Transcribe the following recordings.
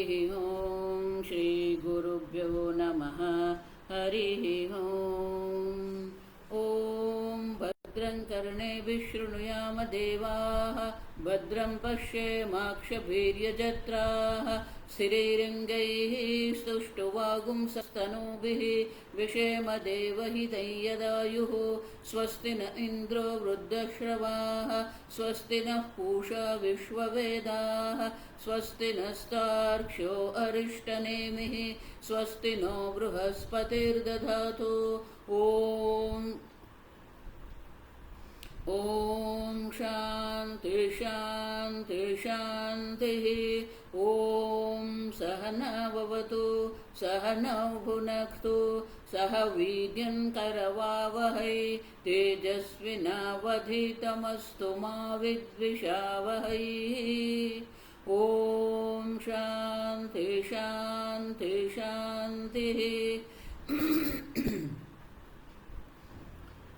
ॐ श्रीगुरुभ्यो नमः। हरिः ॐ भद्रं कर्णेभिः शृणुयाम देवाः, भद्रं पश्येमाक्षभिर्यजत्राः, स्थिरैरङ्गैः स्तुष्टुवागुंसस्तनूभिः विषेम देवहितं यदायुः। स्वस्ति न इन्द्रो वृद्धश्रवाः, स्वस्ति नः पूषा विश्ववेदाः, स्वस्ति नस्तार्क्ष्यो अरिष्टनेमिः, स्वस्ति नो बृहस्पतिर्दधातु। ॐ शान्ति शान्ति शान्तिः। ॐ सहना भवतु, सहनौ भुनक्तु, सह वीर्यं करवावहै, तेजस्विनावधीतमस्तु मा विद्विषावहै। ॐ शान्ति शान्ति शान्तिः।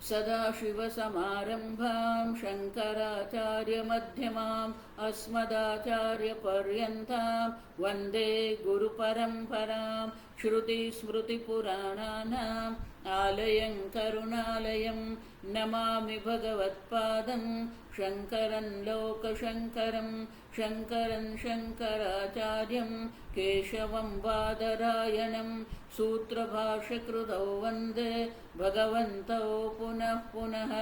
सदाशिवसमारम्भां शङ्कराचार्यमध्यमाम् अस्मदाचार्यपर्यन्तां वन्दे गुरुपरम्परां। श्रुतिस्मृतिपुराणानाम् आलयं करुणालयं नमामि भगवत्पादं शङ्करं लोकशङ्करं। शङ्करं शङ्कराचार्यं केशवं बादरायणं सूत्रभाष्यकृतौ वन्दे भगवन्तौ पुनः पुनः।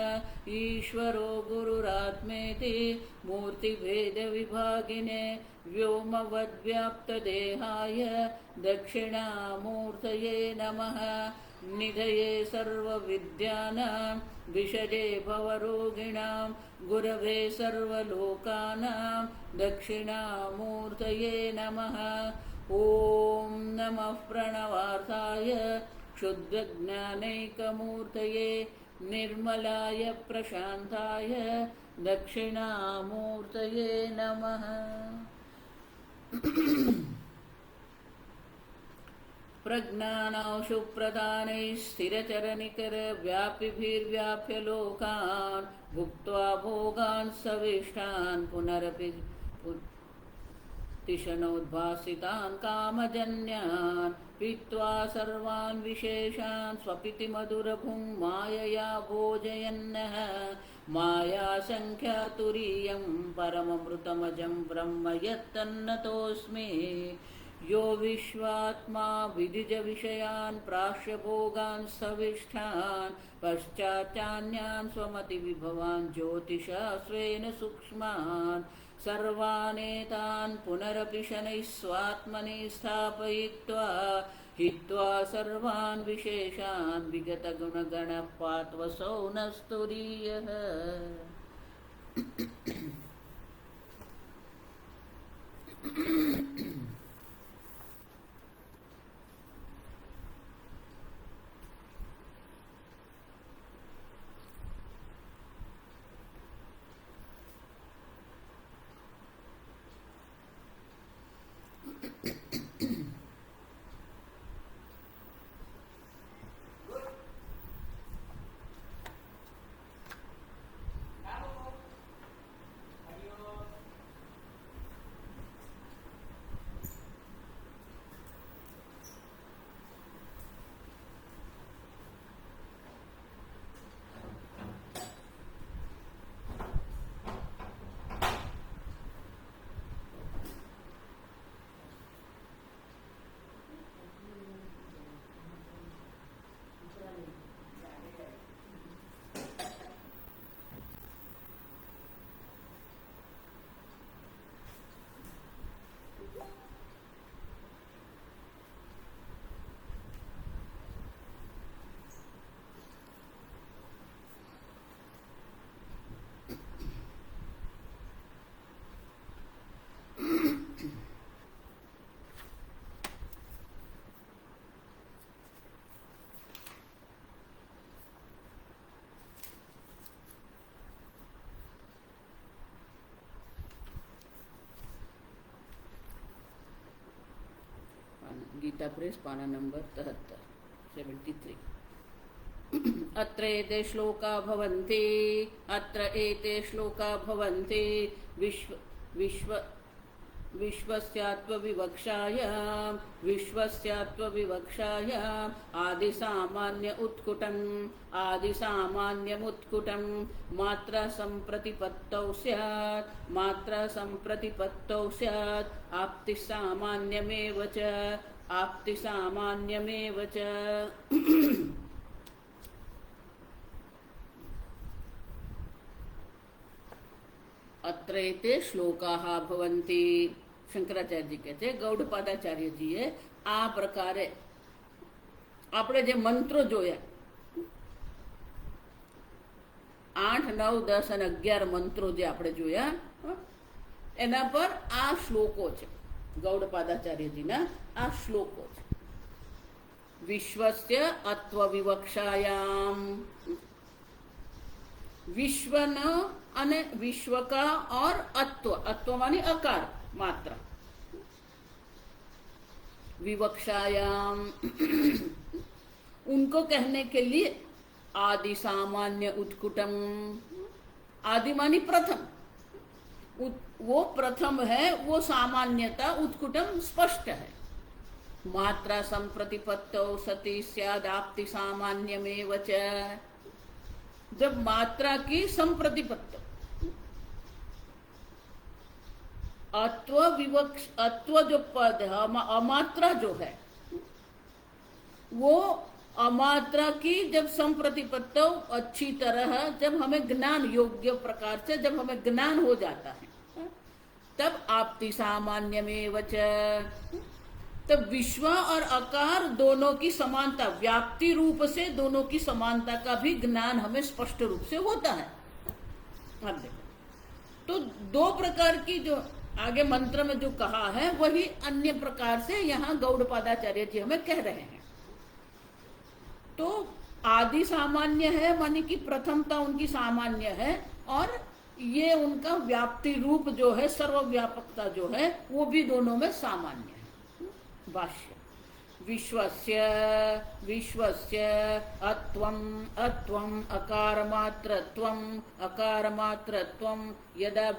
ईश्वरो गुरुरात्मेति मूर्तिभेदविभागिने व्योमवद्व्याप्तदेहाय दक्षिणामूर्तये नमः। निधये सर्वविद्यानां विषजे भवरोगिणां गुरवे सर्वलोकानां दक्षिणामूर्तये नमः। ॐ नमः प्रणवार्थाय क्षुद्रज्ञानैकमूर्तये निर्मलाय प्रशान्ताय दक्षिणामूर्तये नमः। प्रज्ञानाशु प्रदानैः स्थिरचरनिकरव्यापिभिर्व्याप्य लोकान् भुक्त्वा भोगान् सविष्टान् पुनरपि तिषणोद्भासितान् कामजन्यान् पीत्वा सर्वान् विशेषान् स्वपिति मधुरभुं मायया भोजयन्नः। मायासङ्ख्यातुरीयं परममृतमजं ब्रह्म यत्तन्नतोऽस्मि। यो विश्वात्मा विदिजविषयान् प्राश्य भोगान् सविष्ठान् पश्चाच्चान्यान् स्वमतिविभवान् ज्योतिषा स्वेन सूक्ष्मान् सर्वानेतान् पुनरपि शनैः स्वात्मनि स्थापयित्वा हित्वा सर्वान् विशेषान् विगतगुणगणः पात्वसौ न स्तुरीयः। गीता प्रेस पाना नंबर 73। अत्र एते श्लोका भवन्ति, अत्र एते श्लोका भवन्ति विश्वस्यात्वविवक्षायां विश्वस्यात्वविवक्षायां आदिसामान्य उत्कुटम् आदिसामान्यमुत्कुटम् मात्रा सम्प्रतिपत्तौ स्यात् मात्रा सम्प्रतिपत्तौ स्यात् आप्तिसामान्यमेव च आप्तिसामान्यमेव च। अत्रैते श्लोकाः भवन्ति। शंकराचार्य जी कहते गौड़पादाचार्य जीए आ प्रकारे આપણે જે મંત્રો જોયા 8, 9, 10 અને 11 મંત્રો જે આપણે જોયા એના પર આ શ્લોકો છે ગૌડપાદાચાર્યજીના આ શ્લોકો છે। વિશ્વસ્ય અત્વ વિવક્ષાયામ विश्वना अने विश्व का और अत्व अत्व मानी अकार मात्रा विवक्षायाम उनको कहने के लिए आदि सामान्य उत्कुटम आदि मानी प्रथम वो प्रथम है वो सामान्यता उत्कुटम स्पष्ट है। मात्रा संप्रतिपत्तौ सति स्यादाप्ति सामान्यमेव च जब मात्रा की संप्रतिपत्त अत्व विवक्ष अत्व जो पद है अमात्रा जो है वो अमात्रा की जब संप्रतिपत्त अच्छी तरह जब हमें ज्ञान योग्य प्रकार से जब हमें ज्ञान हो जाता है तब आप्ति सामान्यमेव च तब विश्व और आकार दोनों की समानता व्याप्ति रूप से दोनों की समानता का भी ज्ञान हमें स्पष्ट रूप से होता है। अब देखो तो दो प्रकार की जो आगे मंत्र में जो कहा है वही अन्य प्रकार से यहाँ गौड़पादाचार्य जी हमें कह रहे हैं। तो आदि सामान्य है माने कि प्रथमता उनकी सामान्य है और ये उनका व्याप्ति रूप जो है सर्वव्यापकता जो है वो भी दोनों में सामान्य है। भाष्य विश्वस्य विश्वस्य अत्वम् अत्वम् अकारमात्रत्वम् यदा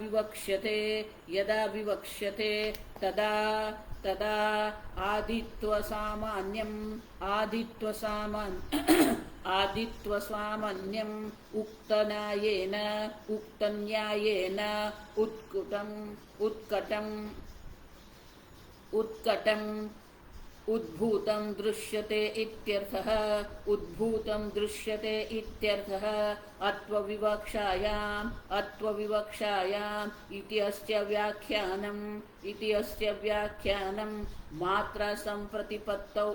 विवक्ष्यते तदा तदा आदित्वसामान्यम् उक्तन्यायेन उत्कटम् उद्भूतं दृश्यते इत्यर्थः अत्वविवक्षायाम् इति अस्य व्याख्यानं मात्रा संप्रतिपत्तौ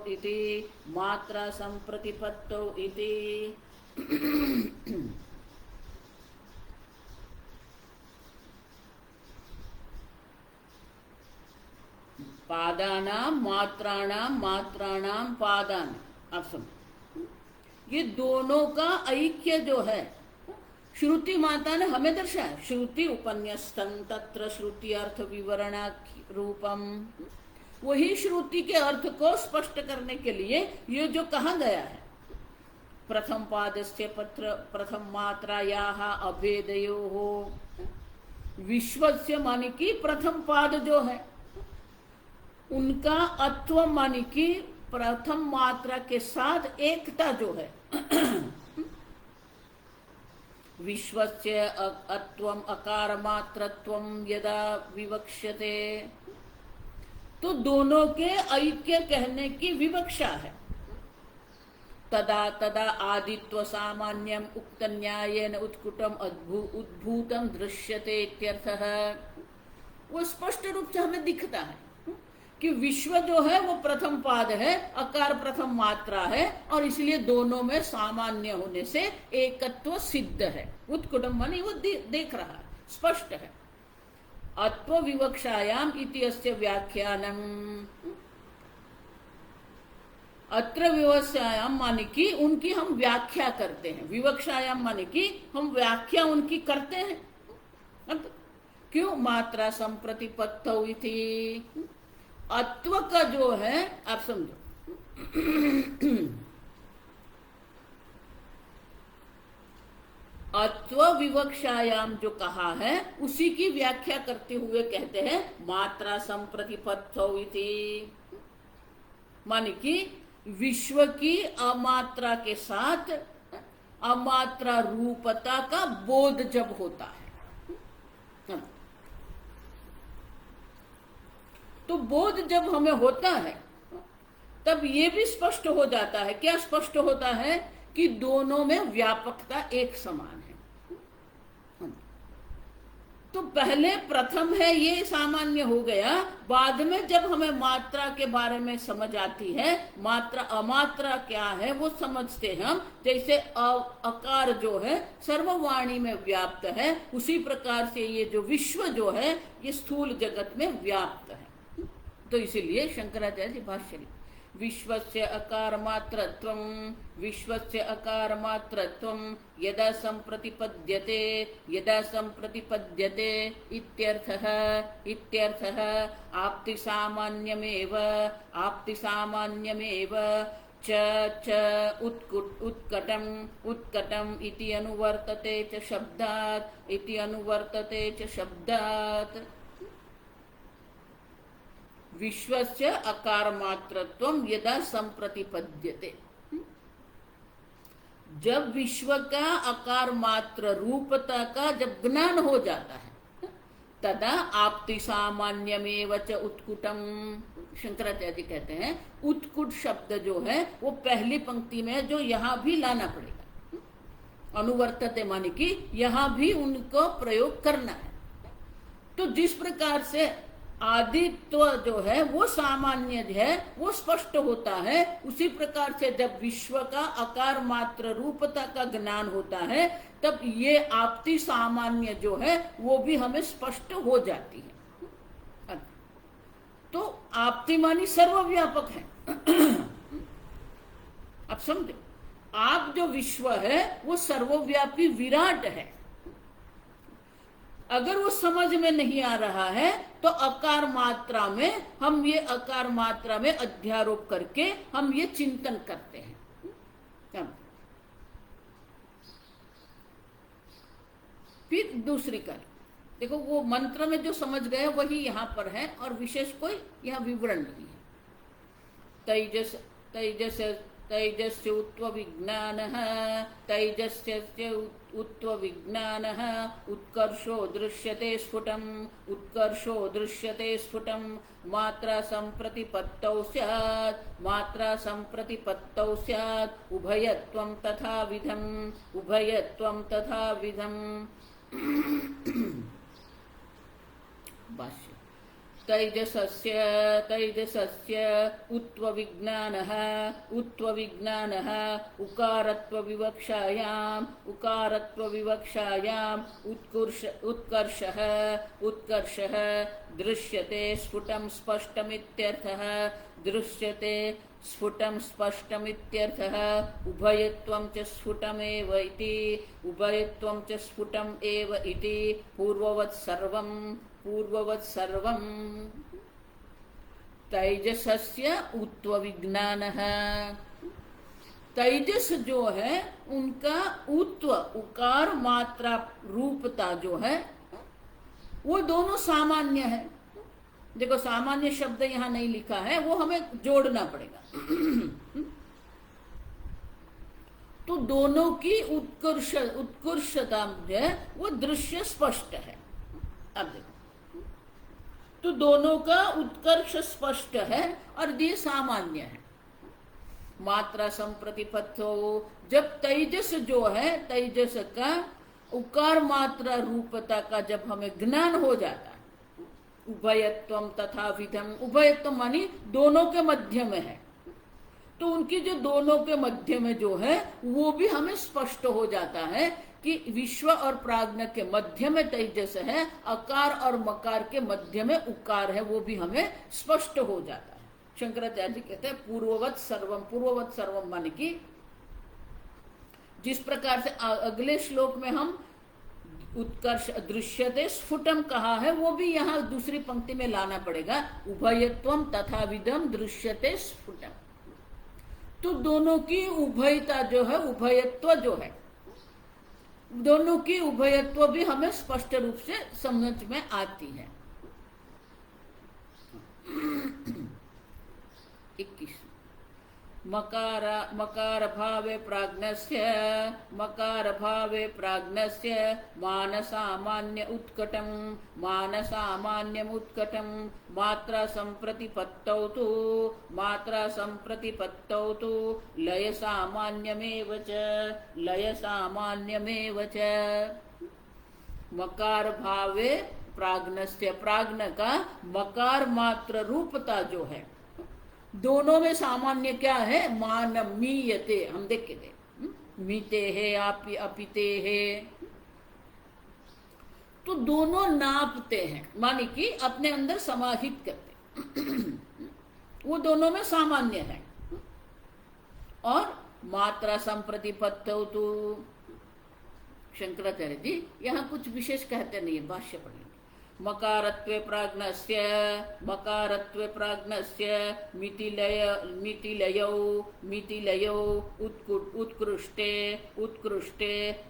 इति पादानां मात्राणां पादान। अब सुनो ये दोनों का ऐक्य जो है श्रुति माता ने हमें दर्शाया। श्रुति उपन्यस्तम तत्र श्रुति अर्थ विवरण रूपम वही श्रुति के अर्थ को स्पष्ट करने के लिए ये जो कहा गया है प्रथम पादस्य प्रथम मात्रायाः अभेदयोः विश्वस्य माने की प्रथम पाद जो है उनका अत्व मानी की प्रथम मात्रा के साथ एकता जो है विश्वस्य अत्वम् अकार मात्रत्वम् यदा विवक्ष्यते तो दोनों के ऐक्य कहने की विवक्षा है। तदा तदा आदित्व सामान्यम उक्त न्यायेन उत्कुटम उद्भूतम दृश्यते इत्यर्थः वो स्पष्ट रूप से हमें दिखता है कि विश्व जो है वो प्रथम पाद है अकार प्रथम मात्रा है और इसलिए दोनों में सामान्य होने से एकत्व सिद्ध है। उत्कुटम माने वो देख रहा है स्पष्ट है। अत्व विवक्षायाम इति अस्य व्याख्यानम अत्र विवक्षायाम माने कि उनकी हम व्याख्या करते हैं। विवक्षायाम माने कि हम व्याख्या उनकी करते हैं। अब क्यों मात्रा संप्रतिपत्तौ इति अत्व का जो है आप समझो अत्व विवक्षायाम जो कहा है उसी की व्याख्या करते हुए कहते हैं मात्रा संप्रतिपत्तौ इति, माने कि विश्व की अमात्रा के साथ अमात्रा रूपता का बोध जब होता है, तो बोध जब हमें होता है तब ये भी स्पष्ट हो जाता है। क्या स्पष्ट होता है? कि दोनों में व्यापकता एक समान है। तो पहले प्रथम है ये सामान्य हो गया, बाद में जब हमें मात्रा के बारे में समझ आती है, मात्रा अमात्रा क्या है वो समझते हैं हम। जैसे अकार जो है सर्ववाणी में व्याप्त है, उसी प्रकार से ये जो विश्व जो है ये स्थूल जगत में व्याप्त है। तो इसीलिए शंकराचार्य जी भाष्य लिखते विश्वस्य अकार मात्रत्वं, विश्वस्य अकार मात्रत्वं यदा संप्रतिपद्यते, यदा संप्रतिपद्यते इत्यर्थः, इत्यर्थः आप्ति सामान्यमेव, आप्ति सामान्यमेव च उत्कटम, उत्कटम इति अनुवर्तते च शब्दात्, इति अनुवर्तते च शब्दात्। विश्वस्य अकार मात्रत्वम यदा संप्रतिपद्यते, जब विश्व का अकार मात्र रूपता का जब ज्ञान हो जाता है, तदा आप्ति सामान्यमेव च उत्कुटम। शंकराचार्य जी कहते हैं उत्कुट शब्द जो है वो पहली पंक्ति में जो यहां भी लाना पड़ेगा। अनुवर्तते माने कि यहां भी उनको प्रयोग करना है। तो जिस प्रकार से आदित्व जो है वो सामान्य है, वो स्पष्ट होता है, उसी प्रकार से जब विश्व का आकार मात्र रूपता का ज्ञान होता है तब ये आपती सामान्य जो है वो भी हमें स्पष्ट हो जाती है। तो आपती मानी सर्वव्यापक है। अब समझो, आप जो विश्व है वो सर्वव्यापी विराट है। अगर वो समझ में नहीं आ रहा है तो अकार मात्रा में हम ये अकार मात्रा में अध्यारोप करके हम ये चिंतन करते हैं। फिर दूसरी कर देखो, वो मंत्र में जो समझ गए वही यहां पर है और विशेष कोई यहाँ विवरण नहीं है। तेजस तेजस तैजस्य उत्व विज्ञानः, तैजस्य उत्व विज्ञानः उत्कर्षो दृश्यते स्फुटम्, उत्कर्षो दृश्यते स्फुटम् मात्रा संप्रतिपत्तौ स्यात्, मात्रा संप्रतिपत्तौ स्यात् उभयत्वं तथा विधम्, उभयत्वं तथा विधम्। भाष्य तैजसस्य तैजसस्य उत्व विज्ञानः, उत्व विज्ञानः उकारत्व विवक्षायाम्, उकारत्व विवक्षायाम् उत्कर्षः, उत्कर्षः दृश्यते स्फुटं स्पष्टमित्यर्थः, दृश्यते स्फुटं स्पष्टमित्यर्थः। उभयत्वं च स्फुटमेव इति, उभयत्वं च स्फुटम् एव इति पूर्ववत् सर्वम्, पूर्ववत् सर्वम्। तैजसस्य उत्व विज्ञानः, तैजस जो है उनका उत्व उकार मात्रा रूपता जो है वो दोनों सामान्य है। देखो सामान्य शब्द यहां नहीं लिखा है, वो हमें जोड़ना पड़ेगा। तो दोनों की उत्कर्षता है वो दृश्य स्पष्ट है। अब देखो, तो दोनों का उत्कर्ष स्पष्ट है और ये सामान्य है। मात्रा संप्रतिपत्तो, जब तेजस जो है तेजस का उकार मात्रा रूपता का जब हमें ज्ञान हो जाता है, उभयत्वम तथा विधम, उभयत्व मानी दोनों के मध्य में है, तो उनकी जो दोनों के मध्य में जो है वो भी हमें स्पष्ट हो जाता है कि विश्व और प्राज्ञ के मध्य में तेजस है, अकार और मकार के मध्य में उकार है, वो भी हमें स्पष्ट हो जाता है। शंकराचार्य जी कहते हैं पूर्ववत सर्वम, पूर्ववत सर्वम माने कि जिस प्रकार से अगले श्लोक में हम उत्कर्ष दृश्यते स्फुटम कहा है, वो भी यहाँ दूसरी पंक्ति में लाना पड़ेगा। उभयत्वम तथा विधम दृश्यते स्फुटम, तो दोनों की उभयता जो है, उभयत्व जो है दोनों की उभयत्व भी हमें स्पष्ट रूप से समझ में आती है। 21 मकार भावे प्राज्ञस्य मान सामान्य उत्कटम मात्रा संप्रतिपत्तौ तु लय सामान्यमेव च मकार भावे प्राज्ञस्य, प्राज्ञ का मकार मात्र रूपता जो है, दोनों में सामान्य क्या है? मान मीयते, हम देख के थे मीते है अपिते है, तो दोनों नापते हैं, माने कि अपने अंदर समाहित करते वो दोनों में सामान्य है। और मात्रा संप्रतिपत्तौ तो शंकराचार्य जी यहाँ कुछ विशेष कहते नहीं है, भाष्य पढ़ेंगे। मकारत्वे प्राज्ञस्य मितिलयौ उत्कृष्टे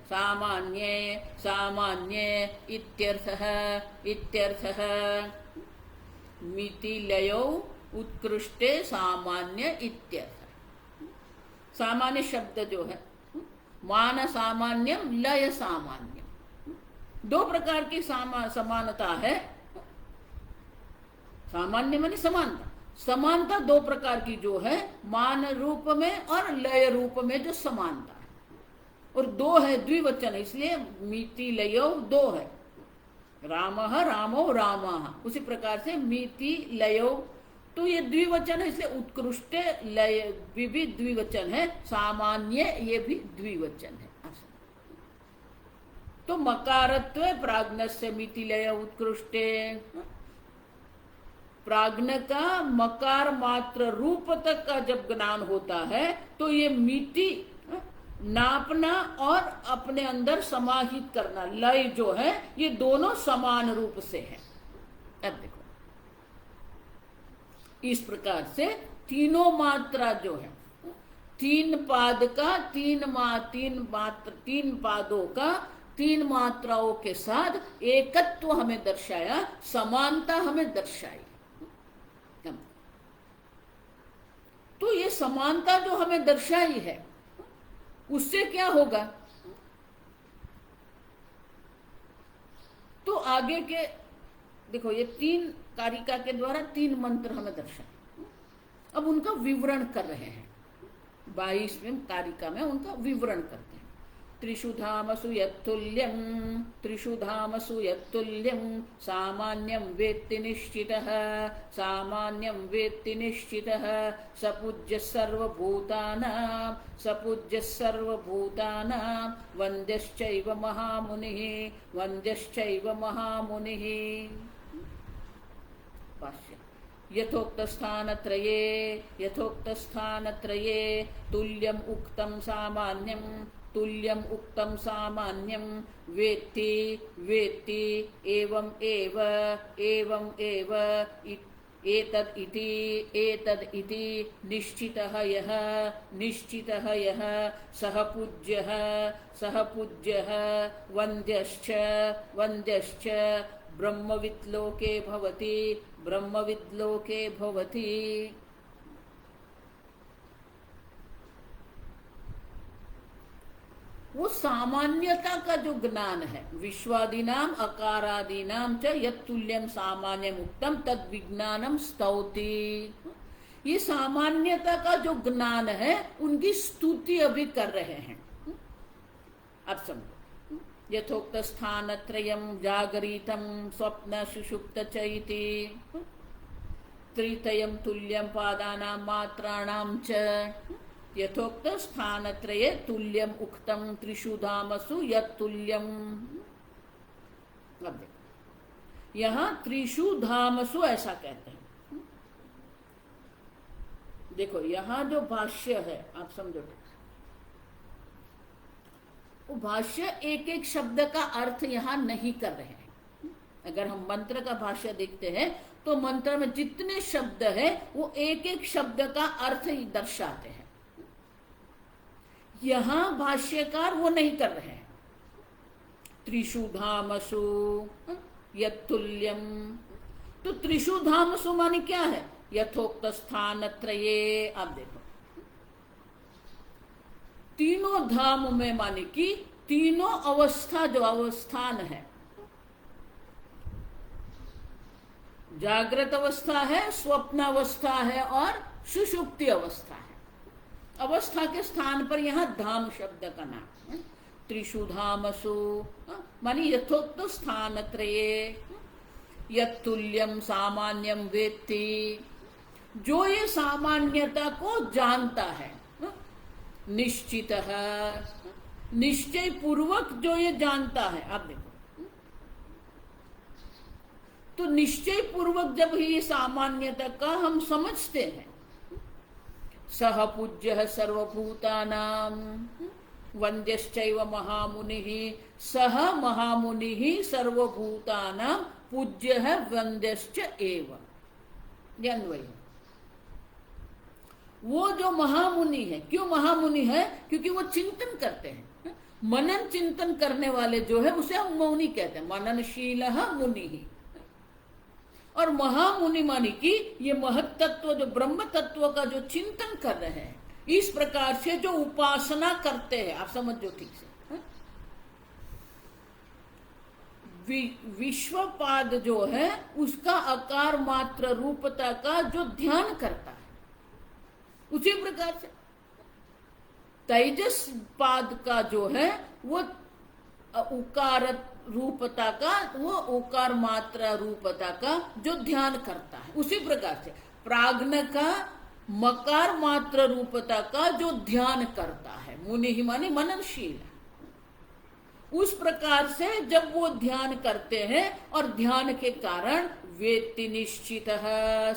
सामान्ये इत्यर्थः मितिलयौ उत्कृष्टे सामान्य इत्यर्थः। सामान्य शब्द जो है, मान सामान्यम लय सामान्यम, दो प्रकार की समानता है। सामान्य माने समानता, समानता दो प्रकार की जो है, मान रूप में और लय रूप में जो समानता है, और दो है, द्विवचन है, इसलिए मिति लयो दो है, रामः रामो रामः। उसी प्रकार से मिति लयो, तो ये द्विवचन है, इसलिए उत्कृष्ट लय भी द्विवचन है, सामान्य ये भी द्विवचन है। तो मकारत्व प्राज्ञस्य मितिलय उत्कृष्टे, प्राज्ञ का मकार मात्र रूप तक का जब ज्ञान होता है तो ये मिति नापना और अपने अंदर समाहित करना, लय जो है, ये दोनों समान रूप से है। अब देखो इस प्रकार से तीनों मात्रा जो है, तीन पाद का तीन पादों का तीन मात्राओं के साथ एकत्व हमें दर्शाया, समानता हमें दर्शाई। तो ये समानता जो हमें दर्शाई है, उससे क्या होगा? तो आगे के देखो, ये तीन कारिका के द्वारा तीन मंत्र हमें दर्शाए, अब उनका विवरण कर रहे हैं। 22वें कारिका में उनका विवरण करते हैं। त्रिषु धामसु यत्तुल्यं सामान्यं वेत्ति निश्चितः सपूज्य सर्वभूतानां वन्द्यश्चैव महामुनिः। यथोक्तस्थानत्रये तुल्यम् उक्तं सामान्यं वेत्ति एवं एव एतद् इति निश्चितः यः सः पूज्यः वन्द्यश्च ब्रह्मविद्लोके भवति। वो सामान्यता का जो ज्ञान है, विश्वादीनाम अकारादीनाम च यत्तुल्यम सामान्यम उक्तम तद विज्ञानम स्तौति। ये सामान्यता का जो ज्ञान है, उनकी स्तुति अभी कर रहे हैं। अब समझो, यथोक्त स्थानत्रयम् जागरितं स्वप्न सुषुप्त च इति त्रितयं तुल्यं पादानां मात्राणां च यथोक्त स्थानत्रये तुल्यम् उक्तं त्रिषु धामसु यत्तुल्यम्। अब देखो, यहाँ त्रिषु धामसु ऐसा कहते हैं। देखो यहाँ जो भाष्य है, आप समझो, वो भाष्य एक एक शब्द का अर्थ यहाँ नहीं कर रहे हैं। अगर हम मंत्र का भाष्य देखते हैं तो मंत्र में जितने शब्द है वो एक एक शब्द का अर्थ ही दर्शाते हैं। यहाँ भाष्यकार वो नहीं कर रहे हैं। त्रिषु धामसु यत्तुल्यम। तो त्रिषु धामसु माने क्या है? यथोक्त स्थान त्रये। आप देखो, तीनों धाम में माने कि तीनों अवस्था जो अवस्थान है, जागृत अवस्था है, स्वप्न अवस्था है और सुषुप्ति अवस्था है। अवस्था के स्थान पर यहां धाम शब्द का नाम है। त्रिषु धामसु मानी यथोक्त स्थान त्रये यत्तुल्यम सामान्यम वेत्ति। जो ये सामान्यता को जानता है, निश्चित है, निश्चय पूर्वक जो ये जानता है। आप देखो, तो निश्चय पूर्वक जब ये सामान्यता का हम समझते हैं, सह पूज्य सर्वभूतानां वन्द्यश्चैव महामुनिः। सह महामुनिः सर्वभूतानां पूज्य है वन्द्यश्च एव। अन्वय, वो जो महामुनि है, क्यों महामुनि है? क्योंकि वो चिंतन करते हैं। मनन चिंतन करने वाले जो है उसे हम मौनी कहते हैं, मननशील मुनि। और महामुनि मानी कि ये महत तत्व जो ब्रह्म तत्व का जो चिंतन कर रहे हैं, इस प्रकार से जो उपासना करते हैं। आप समझो ठीक से, विश्वपाद जो है उसका आकार मात्र रूपता का जो ध्यान करता है, उसी प्रकार से तेजस पाद का जो है वो उकार रूपता का, वो उकार मात्रा रूपता का जो ध्यान करता है, उसी प्रकार से प्राज्ञ का मकार मात्र रूपता का जो ध्यान करता है। मुनि ही माने मननशील। उस प्रकार से जब वो ध्यान करते हैं और ध्यान के कारण वेत्ति निश्चित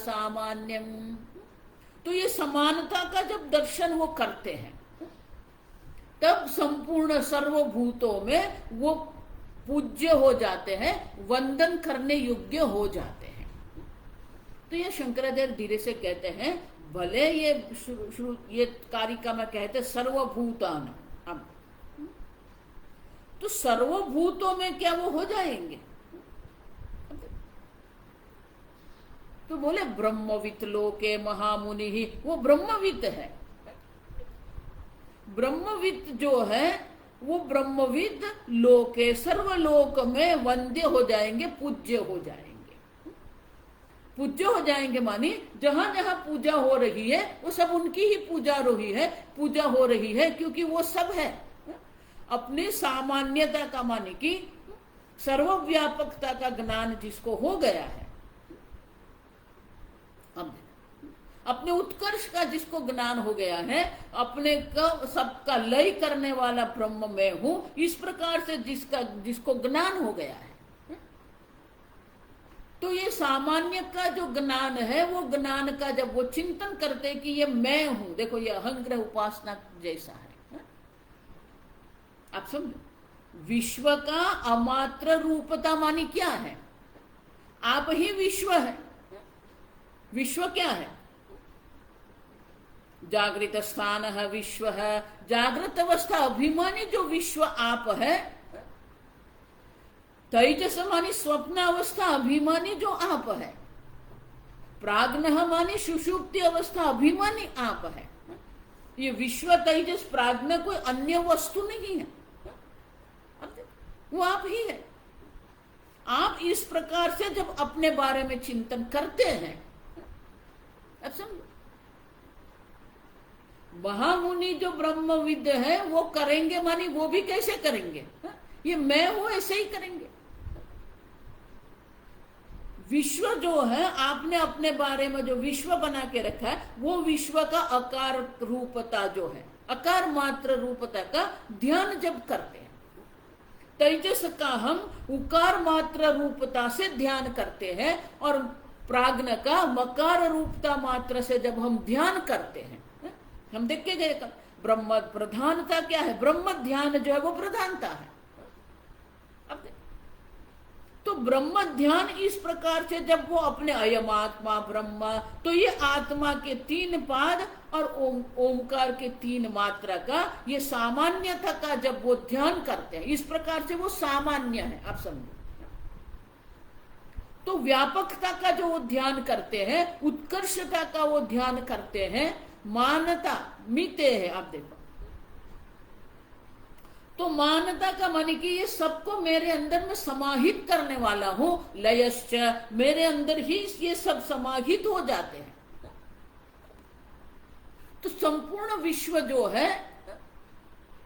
सामान्यम, तो ये समानता का जब दर्शन वो करते हैं, तब संपूर्ण सर्वभूतों में वो पूज्य हो जाते हैं, वंदन करने योग्य हो जाते हैं। तो ये शंकराचार्य धीरे से कहते हैं, भले ये कारिका में कहते सर्वभूतान, अब तो सर्वभूतों में क्या वो हो जाएंगे? तो बोले ब्रह्मवित लोके महामुनि ही, वो ब्रह्मवित है। ब्रह्मविद जो है वो ब्रह्मविद लोके सर्वलोक में वंद्य हो जाएंगे, पूज्य हो जाएंगे। पूज्य हो जाएंगे मानी जहां जहां पूजा हो रही है वो सब उनकी ही पूजा हो रही है, क्योंकि वो सब है अपनी सामान्यता का, माने कि सर्वव्यापकता का ज्ञान जिसको हो गया है, अब अपने उत्कर्ष का जिसको ज्ञान हो गया है, अपने का सबका लय करने वाला ब्रह्म मैं हूं, इस प्रकार से जिसको ज्ञान हो गया है, तो ये सामान्य का जो ज्ञान है, वो ज्ञान का जब वो चिंतन करते कि ये मैं हूं, देखो ये अहंग्रह उपासना जैसा है। आप समझो, विश्व का अमात्र रूपता मानी क्या है? आप ही विश्व है। विश्व क्या है? जागृत स्थान है, विश्व है। जागृत अवस्था अभिमानी जो विश्व आप है, तेजस मानी स्वप्न अवस्था अभिमानी जो आप है, प्राज्ञ मानी सुषुप्ति अवस्था अभिमानी आप है। ये विश्व तेजस प्राज्ञ कोई अन्य वस्तु नहीं है, वो आप ही है। आप इस प्रकार से जब अपने बारे में चिंतन करते हैं, अब समझो, महामुनि जो ब्रह्मविद है वो करेंगे, मानी वो भी कैसे करेंगे? ये मैं हूं ऐसे ही करेंगे। विश्व जो है, आपने अपने बारे में जो विश्व बना के रखा है, वो विश्व का आकार रूपता जो है, आकार मात्र रूपता का ध्यान जब करते हैं, तेजस का हम उकार मात्र रूपता से ध्यान करते हैं, और प्राज्ञ का मकार रूपता मात्र से जब हम ध्यान करते हैं, हम देख के गए ब्रह्म प्रधानता क्या है? ब्रह्म ध्यान जो है वो प्रधानता है। अब तो ब्रह्म ध्यान इस प्रकार से जब वो अपने अयम आत्मा ब्रह्म, तो ये आत्मा के 3 पाद और ओमकार के 3 मात्रा का ये सामान्यता का जब वो ध्यान करते हैं, इस प्रकार से वो सामान्य है, आप समझो। तो व्यापकता का जो वो ध्यान करते हैं, उत्कर्षता का वो ध्यान करते हैं, मानता मिते है, आप देखो। तो मानता का मन कि ये सबको मेरे अंदर में समाहित करने वाला हूं, लयश्च, मेरे अंदर ही ये सब समाहित हो जाते हैं। तो संपूर्ण विश्व जो है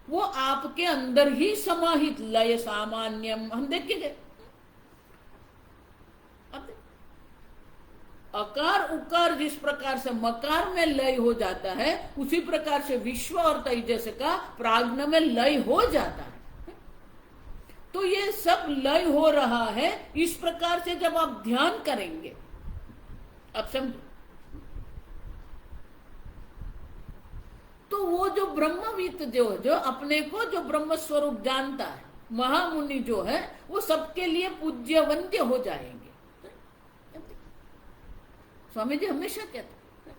वो आपके अंदर ही समाहित, लय सामान्यम, हम देखेंगे। अकार उकार जिस प्रकार से मकार में लय हो जाता है, उसी प्रकार से विश्व और तेजस का प्राज्ञ में लय हो जाता है। तो ये सब लय हो रहा है, इस प्रकार से जब आप ध्यान करेंगे, अब समझो। तो वो जो ब्रह्मविद जो अपने को जो ब्रह्म स्वरूप जानता है, महामुनि जो है, वो सबके लिए पूज्य वंद्य हो जाएंगे। स्वामी जी हमेशा कहते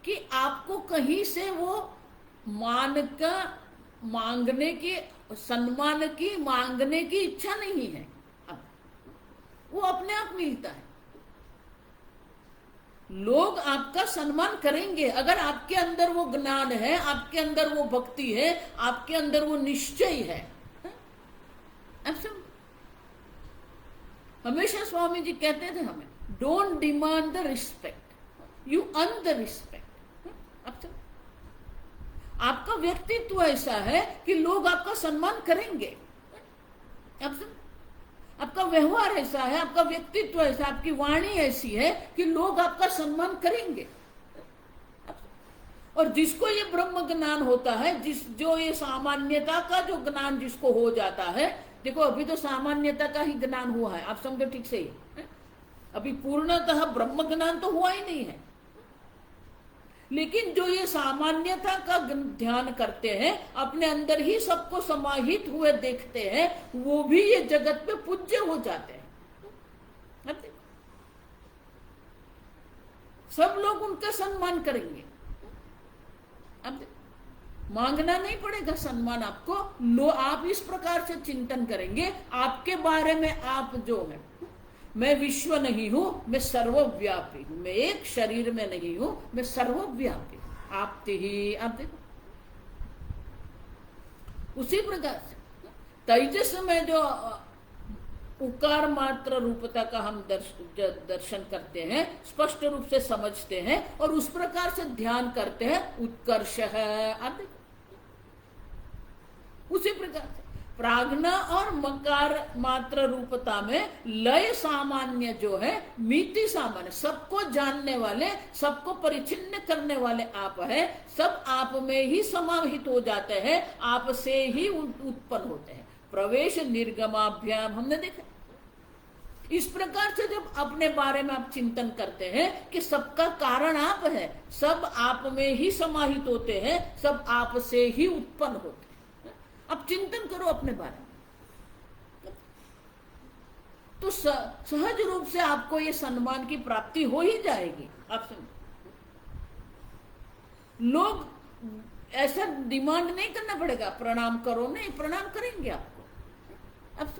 कि आपको कहीं से वो मान का मांगने की, सम्मान की मांगने की इच्छा नहीं है, वो अपने आप मिलता है। लोग आपका सम्मान करेंगे अगर आपके अंदर वो ज्ञान है, आपके अंदर वो भक्ति है, आपके अंदर वो निश्चय है। हमेशा स्वामी जी कहते थे हमें, don't demand the respect, you earn the respect. आपका व्यक्तित्व ऐसा है कि लोग आपका सम्मान करेंगे। आपका व्यवहार ऐसा है, आपका व्यक्तित्व ऐसा, आपकी वाणी ऐसी है कि लोग आपका सम्मान करेंगे। और जिसको ये ब्रह्म ज्ञान होता है, जो ये सामान्यता का जो ज्ञान जिसको हो जाता है, देखो अभी तो सामान्यता का ही ज्ञान हुआ है, आप समझो ठीक से ही, अभी पूर्णतः ब्रह्म ज्ञान तो हुआ ही नहीं है। लेकिन जो ये सामान्यता का ध्यान करते हैं, अपने अंदर ही सबको समाहित हुए देखते हैं, वो भी ये जगत पे पूज्य हो जाते हैं। सब लोग उनका सम्मान करेंगे। अब मांगना नहीं पड़ेगा सम्मान आपको, आप इस प्रकार से चिंतन करेंगे आपके बारे में, आप जो है, मैं विश्व नहीं हूं, मैं सर्वव्यापी हूं, मैं एक शरीर में नहीं हूं, मैं सर्वव्यापी हूं, आपते ही, आप देखो। उसी प्रकार से तेजस में जो उकार मात्र रूपता का हम दर्शन करते हैं, स्पष्ट रूप से समझते हैं और उस प्रकार से ध्यान करते हैं, उत्कर्ष है, आप देखो। उसी प्रकार से प्राज्ञ और मकार मात्र रूपता में लय सामान्य जो है, मिति सामान्य, सबको जानने वाले, सबको परिचिन्न करने वाले आप है, सब आप में ही समाहित हो जाते हैं, आप से ही उत्पन्न होते हैं। प्रवेश निर्गमाभ्याम हमने देखा। इस प्रकार से जब अपने बारे में आप चिंतन करते हैं कि सबका कारण आप है, सब आप में ही समाहित होते हैं, सब आप से ही उत्पन्न होते हैं। अब चिंतन करो अपने बारे में, तो सहज रूप से आपको ये सम्मान की प्राप्ति हो ही जाएगी। आप समझो, लोग ऐसा डिमांड नहीं करना पड़ेगा, प्रणाम करो, नहीं, प्रणाम करेंगे आपको। अब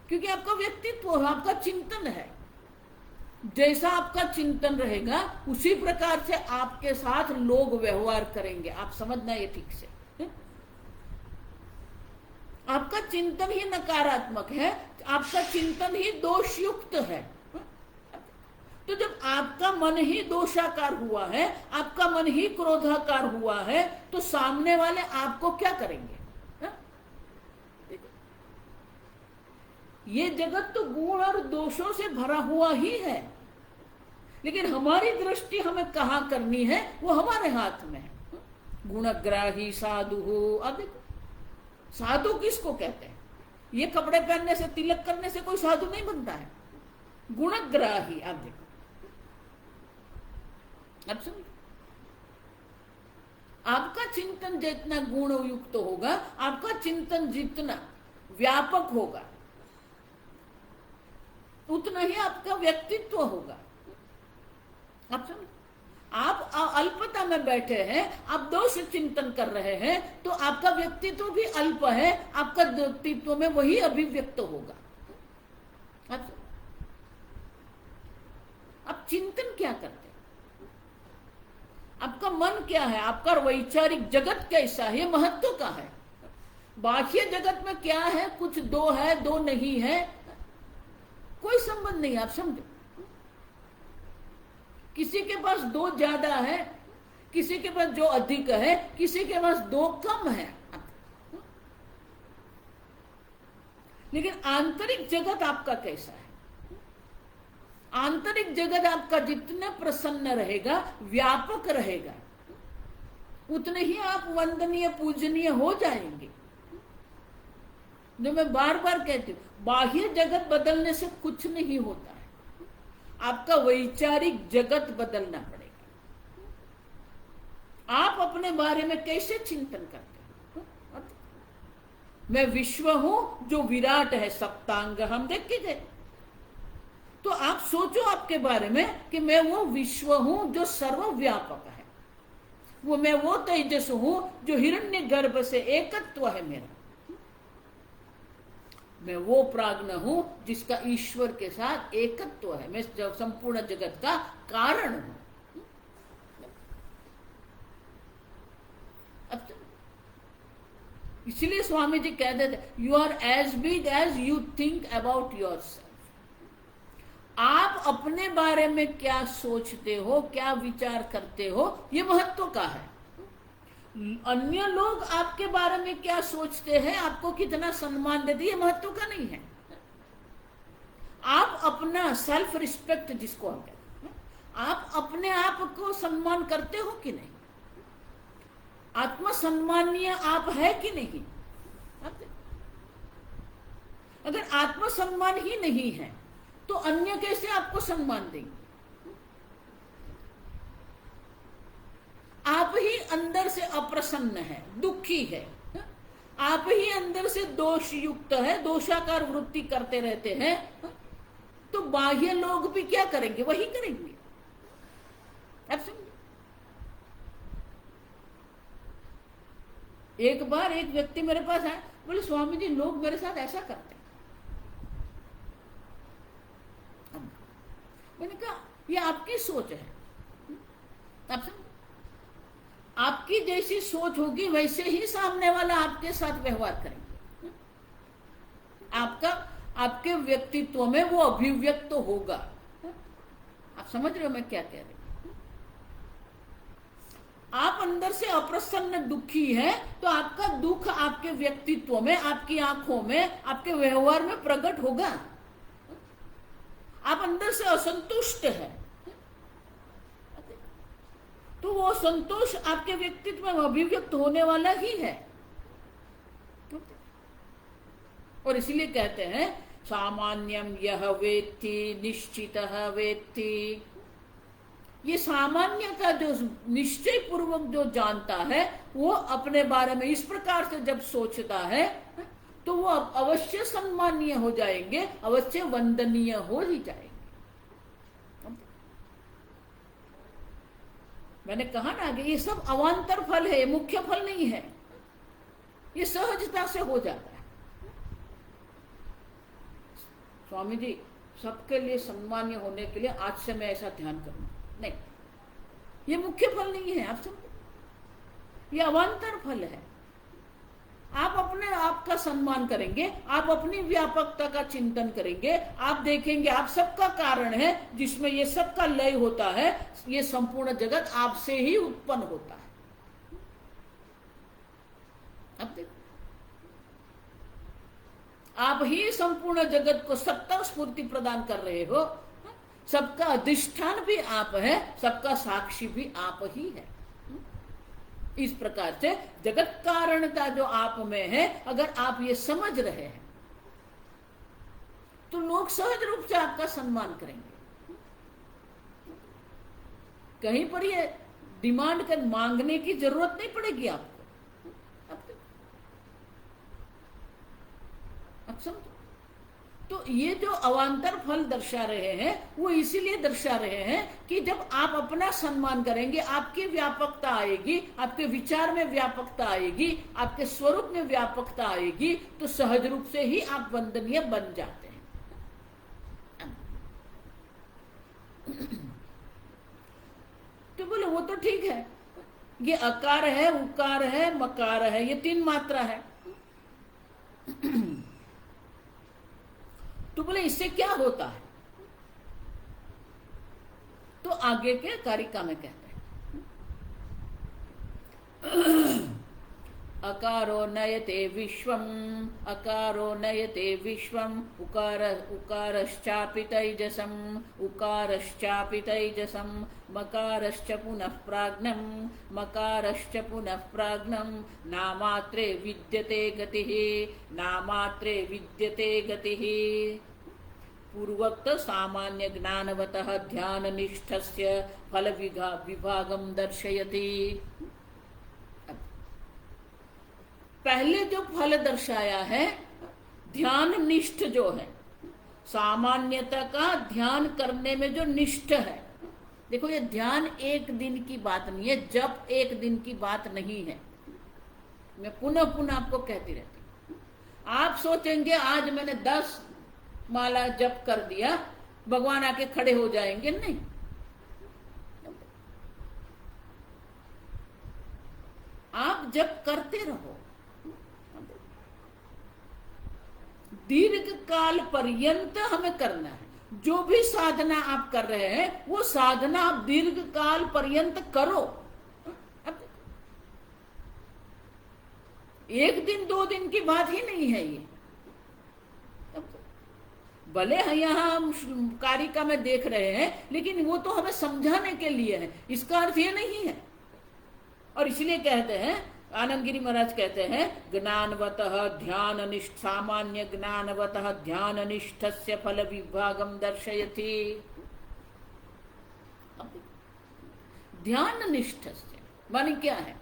क्योंकि आपका व्यक्तित्व, आपका चिंतन है, जैसा आपका चिंतन रहेगा उसी प्रकार से आपके साथ लोग व्यवहार करेंगे। आप समझना ये ठीक से, आपका चिंतन ही नकारात्मक है, आपका चिंतन ही दोषयुक्त है। तो जब आपका मन ही दोषाकार हुआ है, आपका मन ही क्रोधाकार हुआ है, तो सामने वाले आपको क्या करेंगे? ये जगत तो गुण और दोषों से भरा हुआ ही है, लेकिन हमारी दृष्टि हमें कहाँ करनी है वो हमारे हाथ में है। गुणग्राही साधु हो, अब देखो साधु किसको कहते हैं? ये कपड़े पहनने से, तिलक करने से कोई साधु नहीं बनता है। गुणग्राही, आप देखो, अब समझो, आपका चिंतन जितना गुण युक्त होगा, आपका चिंतन जितना व्यापक होगा, उतना ही आपका व्यक्तित्व होगा। आप समझ, आप अल्पता में बैठे हैं, आप दोष चिंतन कर रहे हैं, तो आपका व्यक्तित्व भी अल्प है, आपका व्यक्तित्व में वही अभिव्यक्त होगा। आप चिंतन क्या करते हैं, आपका मन क्या है, आपका वैचारिक जगत कैसा है, ये महत्व का है। बाह्य जगत में क्या है, कुछ दो है, दो नहीं है, कोई संबंध नहीं। आप समझो, किसी के पास दो ज्यादा है, किसी के पास जो अधिक है, किसी के पास दो कम है, लेकिन आंतरिक जगत आपका कैसा है? आंतरिक जगत आपका जितना प्रसन्न रहेगा, व्यापक रहेगा, उतने ही आप वंदनीय पूजनीय हो जाएंगे। जो मैं बार बार कहती हूं, बाह्य जगत बदलने से कुछ नहीं होता है, आपका वैचारिक जगत बदलना पड़ेगा। आप अपने बारे में कैसे चिंतन करते हैं? मैं विश्व हूं जो विराट है, सप्तांग हम देख के गए। तो आप सोचो आपके बारे में कि मैं वो विश्व हूं जो सर्वव्यापक है, मैं वो तेजस हूं जो हिरण्य गर्भ से एकत्व है मेरा, मैं वो प्राज्ञ हूं जिसका ईश्वर के साथ एकत्व है, मैं संपूर्ण जगत का कारण हूं। इसलिए स्वामी जी कहते थे, you are as big as you think about yourself. आप अपने बारे में क्या सोचते हो, क्या विचार करते हो, ये महत्व का है। अन्य लोग आपके बारे में क्या सोचते हैं, आपको कितना सम्मान देते, ये महत्व का नहीं है। आप अपना सेल्फ रिस्पेक्ट जिसको हम कहते हैं, आप अपने आप को सम्मान करते हो कि नहीं? आत्मसम्मानीय आप है कि नहीं? अगर आत्मसम्मान ही नहीं है तो अन्य कैसे आपको सम्मान देंगे? आप ही अंदर से अप्रसन्न है, दुखी है, आप ही अंदर से दोष युक्त है, दोषाकार वृत्ति करते रहते हैं, तो बाह्य लोग भी क्या करेंगे? वही करेंगे। आप समझे? एक बार एक व्यक्ति मेरे पास आया, बोले स्वामी जी लोग मेरे साथ ऐसा करते हैं। मैंने कहा ये आपकी सोच है, आप समझ, आपकी जैसी सोच होगी वैसे ही सामने वाला आपके साथ व्यवहार करेंगे, आपके व्यक्तित्व में वो अभिव्यक्त तो होगा। आप समझ रहे हो मैं क्या कह रही हूं? आप अंदर से अप्रसन्न दुखी है तो आपका दुख आपके व्यक्तित्व में, आपकी आंखों में, आपके व्यवहार में प्रकट होगा। आप अंदर से असंतुष्ट है तो वो संतोष आपके व्यक्तित्व में अभिव्यक्त होने वाला ही है। और इसलिए कहते हैं सामान्यम यह वेत्ति निश्चितः वेत्ति। ये सामान्यता जो निश्चय पूर्वक जो जानता है वो अपने बारे में इस प्रकार से जब सोचता है तो वो अवश्य सम्मानीय हो जाएंगे, अवश्य वंदनीय हो ही जाएंगे। मैंने कहा ना कि ये सब अवान्तर फल है, मुख्य फल नहीं है, ये सहजता से हो जाता है। स्वामी जी सबके लिए सम्मान्य होने के लिए आज से मैं ऐसा ध्यान करूंगा, नहीं, ये मुख्य फल नहीं है। आप समझो, ये अवान्तर फल है। आप अपने आप का सम्मान करेंगे, आप अपनी व्यापकता का चिंतन करेंगे, आप देखेंगे आप सबका कारण है, जिसमें ये सबका लय होता है, ये संपूर्ण जगत आपसे ही उत्पन्न होता है। अब देखो, आप ही संपूर्ण जगत को सत्ता स्फूर्ति प्रदान कर रहे हो, सबका अधिष्ठान भी आप है, सबका साक्षी भी आप ही है। इस प्रकार से जगत कारणता जो आप में है, अगर आप ये समझ रहे हैं तो लोग सहज रूप से आपका सम्मान करेंगे। कहीं पर ये डिमांड कर मांगने की जरूरत नहीं पड़ेगी आपको। अब समझो, तो ये जो अवान्तर फल दर्शा रहे हैं वो इसीलिए दर्शा रहे हैं कि जब आप अपना सम्मान करेंगे, आपकी व्यापकता आएगी, आपके विचार में व्यापकता आएगी, आपके स्वरूप में व्यापकता आएगी, तो सहज रूप से ही आप वंदनीय बन जाते हैं। तो बोले वो तो ठीक है, ये अकार है, उकार है, मकार है, ये 3 मात्रा है। तो बोले इससे क्या होता है? तो आगे के कारिका में कहते हैं अकारो नयते विश्वम, अकारो नयते विश्वम, उकारश्चापि तैजसम, उकारश्चापि तैजसम, मकारश्च पुनः प्राज्ञं, मकारश्च पुनः प्राज्ञं, नामात्रे विद्यते गतिः, नामात्रे विद्यते गतिः। पूर्वोक्त सामान्य ज्ञानवतः ध्यान निष्ठस्य फल विभागम दर्शयति। पहले जो फल दर्शाया है, ध्यान निष्ठ जो है, सामान्यता का ध्यान करने में जो निष्ठ है। देखो ये ध्यान एक दिन की बात नहीं है, जब एक दिन की बात नहीं है। मैं पुनः पुनः आपको कहती रहती हूँ। आप सोचेंगे आज मैंने 10 माला जप कर दिया, भगवान आके खड़े हो जाएंगे, नहीं। आप जप करते रहो, दीर्घ काल पर्यंत हमें करना है। जो भी साधना आप कर रहे हैं वो साधना आप दीर्घ काल पर्यंत करो। एक दिन 2 दिन की बात ही नहीं है ये। भले यहाँ कारिका में देख रहे हैं, लेकिन वो तो हमें समझाने के लिए है, इसका अर्थ ये नहीं है। और इसलिए कहते हैं, आनंद गिरी महाराज कहते हैं, ज्ञानवतः ध्यान निष्ठ, सामान्य ज्ञानवतः ध्यान निष्ठस्य फल विभागम दर्शयति। ध्यान निष्ठस्य माने क्या है?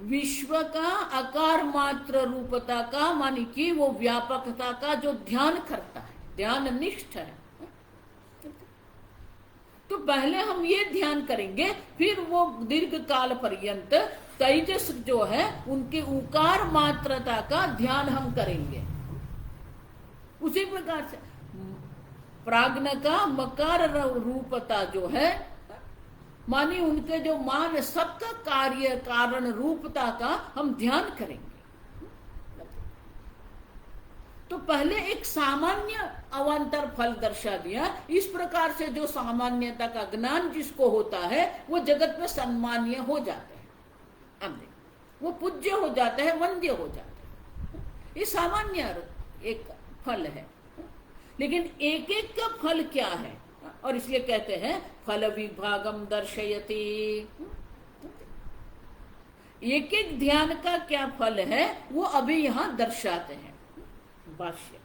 विश्व का आकार मात्र रूपता का, मानी कि वो व्यापकता का जो ध्यान करता है, ध्यान निष्ठ है। तो पहले हम ये ध्यान करेंगे, फिर वो दीर्घ काल पर्यंत तेजस जो है उनके उकार मात्रता का ध्यान हम करेंगे। उसी प्रकार से प्राज्ञ का मकार रूपता जो है, मानी उनके जो मान सबका कार्य कारण रूपता का हम ध्यान करेंगे। तो पहले एक सामान्य अवान्तर फल दर्शा दिया। इस प्रकार से जो सामान्यता का ज्ञान जिसको होता है वो जगत में सम्मानीय हो जाते हैं, अब वो पूज्य हो जाते हैं, वंद्य हो जाते हैं। ये सामान्य एक फल है, लेकिन एक एक का फल क्या है, और इसलिए कहते हैं फल विभागम दर्शयति। एक एक ध्यान का क्या फल है वो अभी यहां दर्शाते हैं। भाष्य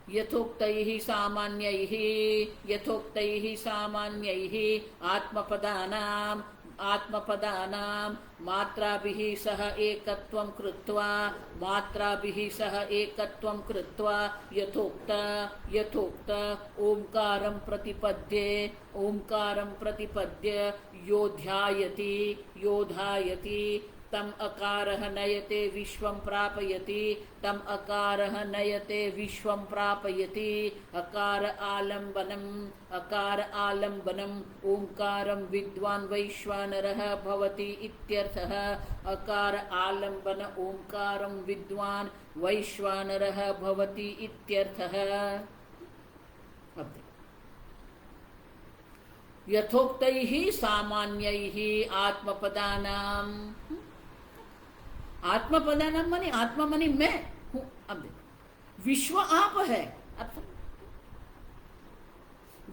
यथोक्तैः सामान्यैः, यथोक्तैः सामान्यैः आत्मपदानां मात्राभिः सह एकत्वं कृत्वा, मात्राभिः सह एकत्वं कृत्वा यथोक्त ओंकारं प्रतिपद्य योधायति तम अकारः नयते विश्वं प्रापयति, तम अकारः नयते विश्वं प्रापयति। अकार आलम्बनम् ओंकारं विद्वान् वैश्वानरः भवति इत्यर्थः। अकार आलम्बन ओंकारं विद्वान् वैश्वानरः भवति इत्यर्थः। यथोक्तैः सामान्यैः आत्मपदानां, आत्मपदानां माने आत्मा माने मैं हूं। अब देखो विश्व आप है, अब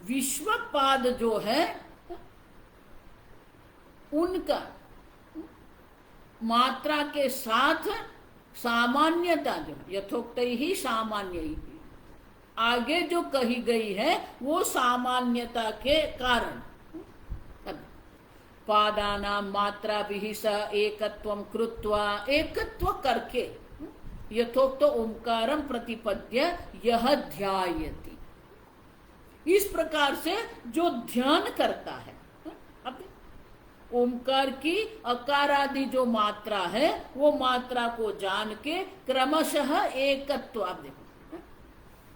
विश्वपाद जो है उनका मात्रा के साथ सामान्यता जो यथोक्तैः सामान्यैः आगे जो कही गई है वो सामान्यता के कारण पादानां मात्राभिः स एकत्वं कृत्वा, एकत्व करके यथोक्त ओंकारम प्रतिपद्य यह ध्यायति। इस प्रकार से जो ध्यान करता है, अब ओंकार की अकार आदि जो मात्रा है वो मात्रा को जान के क्रमशः एकत्व, आप देखो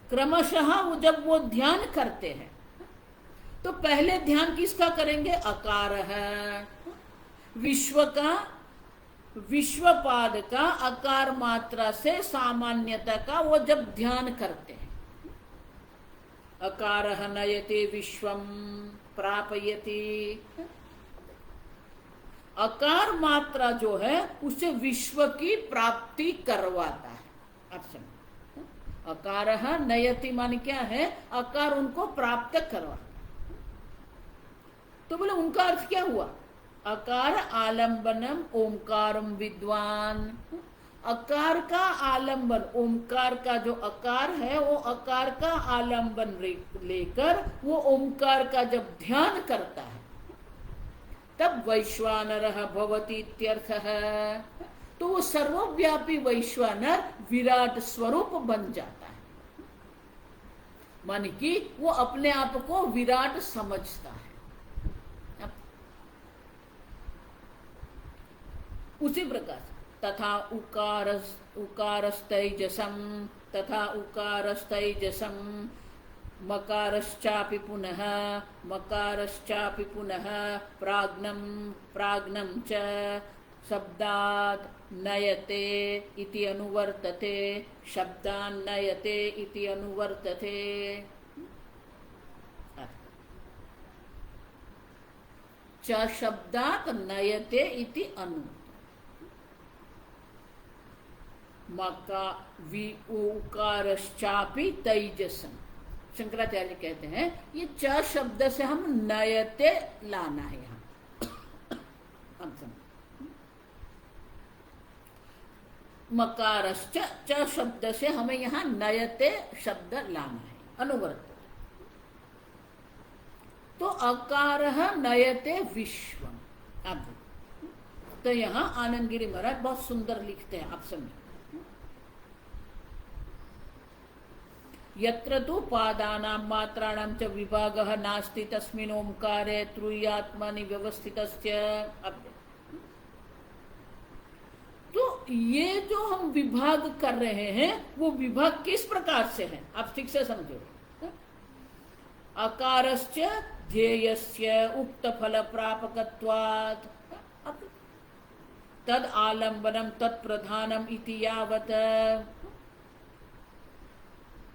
क्रमशः वो जब वो ध्यान करते हैं तो पहले ध्यान किसका करेंगे? अकार है, विश्व का, विश्वपाद का अकार मात्रा से सामान्यता का वो जब ध्यान करते हैं, अकारः नयते विश्वम प्रापयति, अकार मात्रा जो है उसे विश्व की प्राप्ति करवाता है। आप समझो, अकारः नयति मान क्या है? अकार उनको प्राप्त करवाता। तो बोले उनका अर्थ क्या हुआ? अकार आलंबनम ओंकारम विद्वान। अकार का आलंबन, ओंकार का जो अकार है वो अकार का आलंबन लेकर वो ओंकार का जब ध्यान करता है तब वैश्वानरः भवति इत्यर्थः। तो वो सर्वव्यापी वैश्वानर विराट स्वरूप बन जाता है, मान कि वो अपने आप को विराट समझता है। उसी प्रकार तथा उकारस्तैजसम, तथा उकारस्तैजसम, मकारश्चापि पुनः, मकारश्चापि पुनः, प्राज्ञं प्राज्ञं च शब्दात् नयते इति अनुवर्तते, शब्दान् नयते इति अनुवर्तते। च शब्दात् नयते इति अनुवर्तते। मका वि उकारश्चापि तैजसम, शंकराचार्य कहते हैं ये च शब्द से हम नयते लाना है यहाँ। मकारश्च, च शब्द से हमें यहाँ नयते शब्द लाना है, अनुवर्त। तो अकारः नयते विश्वम। अब तो यहाँ आनंदगिरी महाराज बहुत सुंदर लिखते हैं, आप समझो। यत्र तु पादानां मात्राणां च विभागः नास्ति तस्मिन् ओंकारे त्रुयात्मनि व्यवस्थितस्य। अब तो ये जो हम विभाग कर रहे हैं वो विभाग किस प्रकार से है, आप ठीक से समझो। अकारश्च ध्येयस्य उक्त फल प्रापकत्वात्, तद आलंबनम तत्प्रधानम इति यावत्।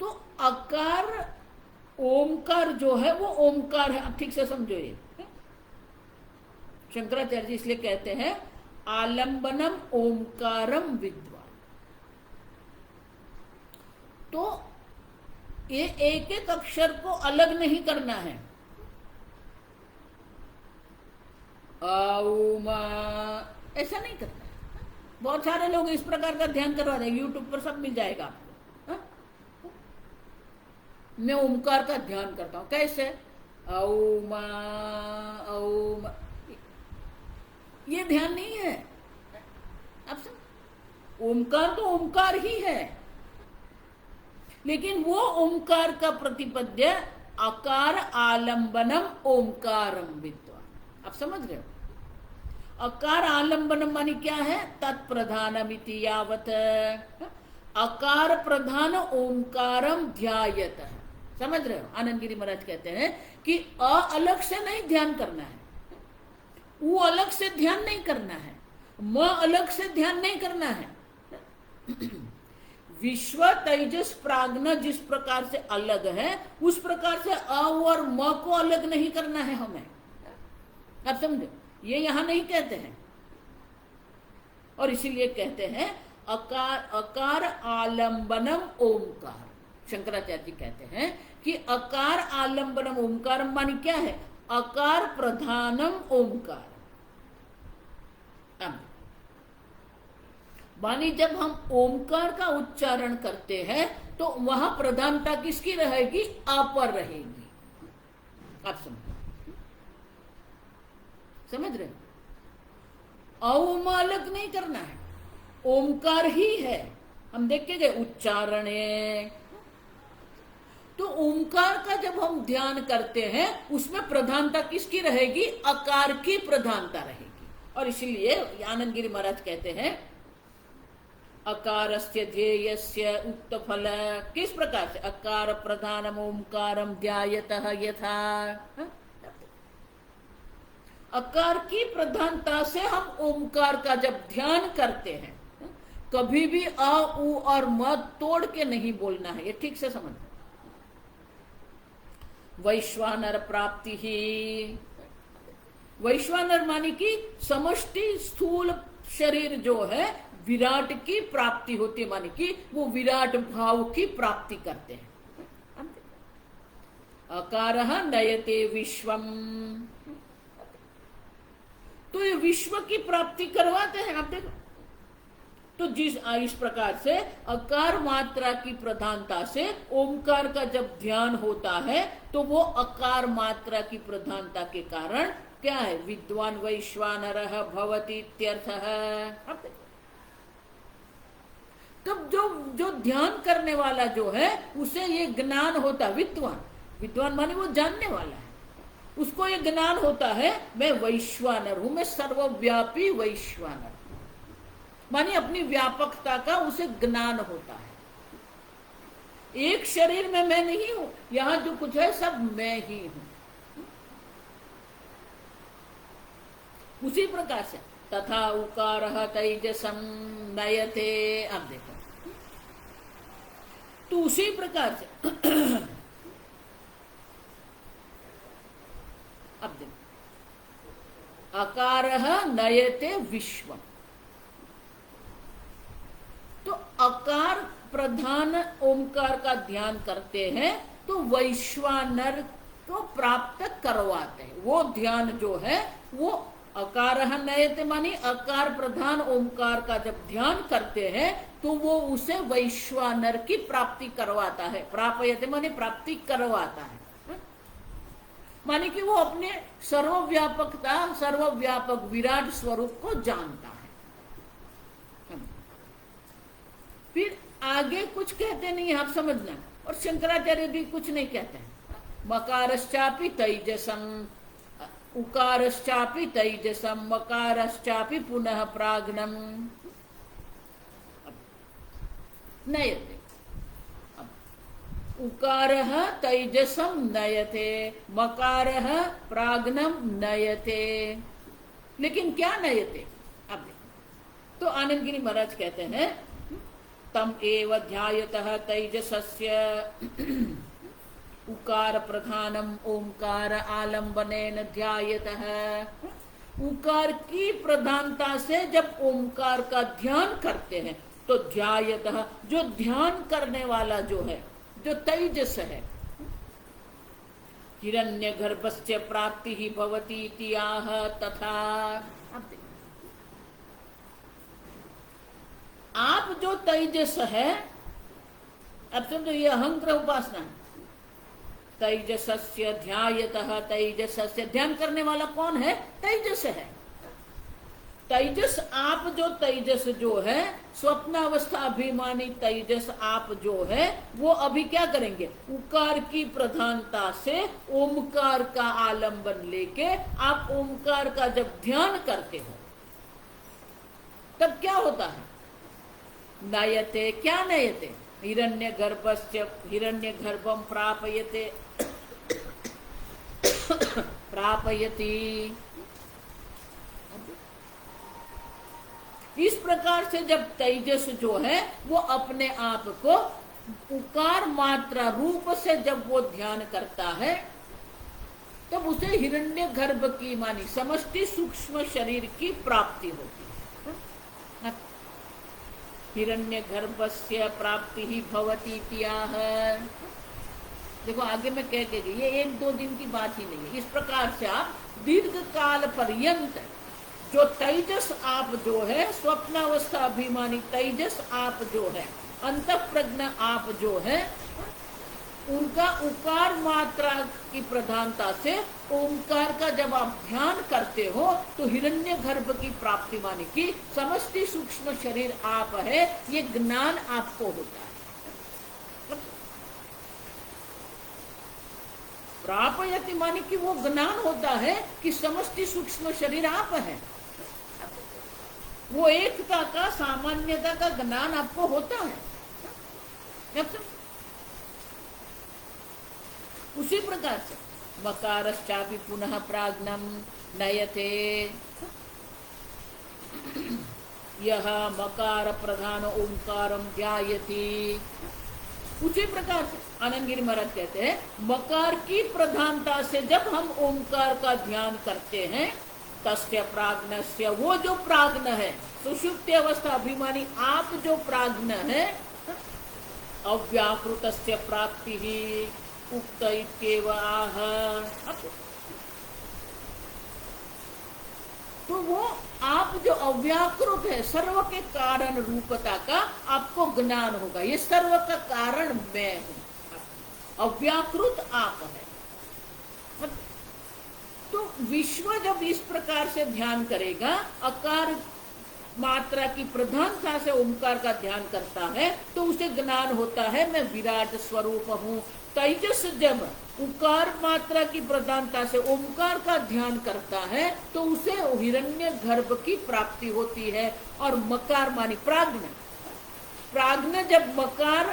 तो अकार ओमकार जो है वो ओमकार है, आप ठीक से समझो। ये शंकराचार्य जी इसलिए कहते हैं आलंबनम ओमकारम विद्वान। तो ये एक एक अक्षर को अलग नहीं करना है। ऐसा नहीं करना है। बहुत सारे लोग इस प्रकार का ध्यान करवा रहे हैं, यूट्यूब पर सब मिल जाएगा आपको। मैं ओमकार का ध्यान करता हूं, कैसे? औम औम, ये ध्यान नहीं है। अब सब ओमकार तो ओमकार ही है, लेकिन वो ओमकार का प्रतिपद्य अकार आलंबनम ओमकारम विद्वान। आप समझ रहे हो? अकार आलंबनम मानी क्या है? तत्प्रधानमिति यावत्। अकार प्रधान ओंकारम ध्यायतः। समझ रहे हो? आनंदगिरी महाराज कहते हैं कि अ अलग से नहीं ध्यान करना है, वो अलग से ध्यान नहीं करना है, म अलग से ध्यान नहीं करना है। विश्व तेजस प्राज्ञ जिस प्रकार से अलग है उस प्रकार से अ और म को अलग नहीं करना है हमें। आप समझो, ये यहां नहीं कहते हैं। और इसीलिए कहते हैं अकार अकार आलंबनम ओंकार। शंकराचार्य जी कहते हैं कि अकार आलंबनम ओंकार मानी क्या है? अकार प्रधानम ओंकार। मानी जब हम ओंकार का उच्चारण करते हैं तो वहां प्रधानता किसकी रहेगी? अ पर रहेगी। आप समझ रहे हो? औम अलग नहीं करना है, ओंकार ही है। हम देख के गए उच्चारण। तो ओंकार का जब हम ध्यान करते हैं उसमें प्रधानता किसकी रहेगी? अकार की प्रधानता रहेगी। और इसलिए आनंद गिरी महाराज कहते हैं अकारस्य ध्येयस्य उक्त फल। किस प्रकार से? अकार प्रधानम ओंकारम ध्यायतः यथा। अकार की प्रधानता से हम ओंकार का जब ध्यान करते हैं, कभी भी अ उ और म तोड़ के नहीं बोलना है। ये ठीक से समझ। वैश्वानर प्राप्ति ही, वैश्वानर मानी कि समष्टि स्थूल शरीर जो है विराट की प्राप्ति होती है, मानी कि वो विराट भाव की प्राप्ति करते हैं। अकारः नयते विश्वम, तो ये विश्व की प्राप्ति करवाते हैं। आप देखो तो इस प्रकार से अकार मात्रा की प्रधानता से ओंकार का जब ध्यान होता है तो वो अकार मात्रा की प्रधानता के कारण क्या है? विद्वान वैश्वानरः भवति इत्यर्थः। तब जो ध्यान करने वाला जो है उसे ये ज्ञान होता है। विद्वान माने वो जानने वाला है, उसको ये ज्ञान होता है मैं वैश्वानर हूं, मैं सर्वव्यापी वैश्वानर, माने अपनी व्यापकता का उसे ज्ञान होता है। एक शरीर में मैं नहीं हूं, यहां जो कुछ है सब मैं ही हूं। उसी प्रकार से तथा उकारः तैजसं नयते। अब देखो तो उसी प्रकार से अब देखो अकारः नयते विश्वम। तो अकार प्रधान ओंकार का ध्यान करते हैं तो वैश्वानर को प्राप्त करवाते हैं। वो ध्यान जो है वो अकारः नयते मानी अकार प्रधान ओंकार का जब ध्यान करते हैं तो वो उसे वैश्वानर की प्राप्ति करवाता है। प्रापयते माने प्राप्ति करवाता है, माने कि वो अपने सर्वव्यापकता सर्वव्यापक विराट स्वरूप को जानता है। फिर आगे कुछ कहते नहीं, आप समझना। और शंकराचार्य भी कुछ नहीं कहते हैं। मकारश्चापि तैजसम, उकारश्चापि तैजसम, मकारश्चापि पुनः प्राग्नम नयते। उकारः तैजसम नयते, मकारः प्राग्नम नयते। लेकिन क्या नयते? अब देखो तो आनंद गिरी महाराज कहते हैं तम एव ध्यायतः तैजसस्य उकार प्रधानम ओंकार आलंबनेन ध्यायतः। उकार की प्रधानता से जब ओंकार का ध्यान करते हैं तो ध्यायतः, जो ध्यान करने वाला जो है, जो तैजस है, हिरण्यगर्भस्य प्राप्ति ही भवति इति आह तथा। आप जो तेजस है, अब समझो ये अहंकार उपासना। तैजसस्य ध्यायतः, तैजसस्य ध्यान करने वाला कौन है? तेजस है। तेजस आप जो तेजस जो है स्वप्नावस्था अभिमानी तेजस आप जो है वो अभी क्या करेंगे? उकार की प्रधानता से ओमकार का आलंबन लेके आप ओमकार का जब ध्यान करते हो तब क्या होता है? नयते। क्या नयते? हिरण्यगर्भस्य, हिरण्यगर्भं प्रापयते प्रापयति। इस प्रकार से जब तेजस जो है वो अपने आप को उकार मात्रा रूप से जब वो ध्यान करता है तब उसे हिरण्यगर्भ की मानी समष्टि सूक्ष्म शरीर की प्राप्ति होती है। हिरण्यगर्भस्य प्राप्ति ही भवति इत्याह। देखो आगे मैं कह के ये 1-2 दिन की बात ही नहीं है। इस प्रकार से आप दीर्घ काल पर्यंत जो तेजस आप जो है स्वप्नावस्था अभिमानी तेजस आप जो है अंतःप्रज्ञ आप जो है उनका उकार मात्रा की प्रधानता से ओंकार का जब आप ध्यान करते हो तो हिरण्य गर्भ की प्राप्ति माने की समष्टि सूक्ष्म शरीर आप है, ये ज्ञान आपको होता है। प्रापयति माने कि वो ज्ञान होता है कि समष्टि सूक्ष्म शरीर आप है। वो एकता का, सामान्यता का ज्ञान आपको होता है। उसी प्रकार से मकारश्चापि पुनः प्राज्ञम नयते, यह मकार प्रधान ओंकारम ध्यायति। उसी प्रकार से आनंद गिरि महाराज कहते हैं मकार की प्रधानता से जब हम ओंकार का ध्यान करते हैं, तस्य प्राज्ञस्य, वो जो प्राज्ञ है सुषुप्ति अवस्था अभिमानी आप जो प्राज्ञ है, अव्याकृतस्य प्राप्ति ही उक्त इत्येव आह। तो वो आप जो अव्याकृत है, सर्व के कारण रूपता का आपको ज्ञान होगा। ये सर्व का कारण मैं हूं, अव्याकृत आप है। तो विश्व जब इस प्रकार से ध्यान करेगा, आकार मात्रा की प्रधानता से ओंकार का ध्यान करता है, तो उसे ज्ञान होता है मैं विराट स्वरूप हूं। तेजस जब उकार मात्रा की प्रधानता से ओंकार का ध्यान करता है तो उसे हिरण्य गर्भ की प्राप्ति होती है। और मकार मानी प्राज्ञ, प्राज्ञ जब मकार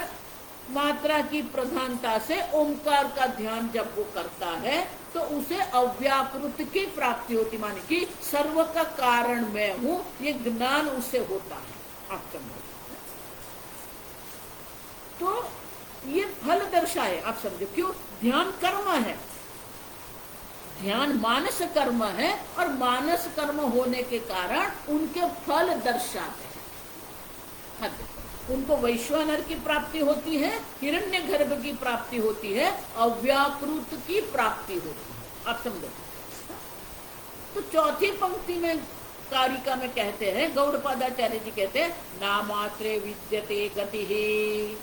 मात्रा की प्रधानता से ओंकार का ध्यान जब वो करता है तो उसे अव्याकृत की प्राप्ति होती, माने कि सर्व का कारण मैं हूं, ये ज्ञान उससे होता है। आप समझो, तो ये फल दर्शाए। आप समझो क्यों? ध्यान कर्म है, ध्यान मानस कर्म है, और मानस कर्म होने के कारण उनके फल दर्शाते हैं। उनको वैश्वानर की प्राप्ति होती है, हिरण्य गर्भ की प्राप्ति होती है, अव्याकृत की प्राप्ति होती है। आप समझो, तो चौथी पंक्ति में कारिका में कहते हैं, गौड़पादाचार्य जी कहते हैं नामात्रे विद्यते गति ही।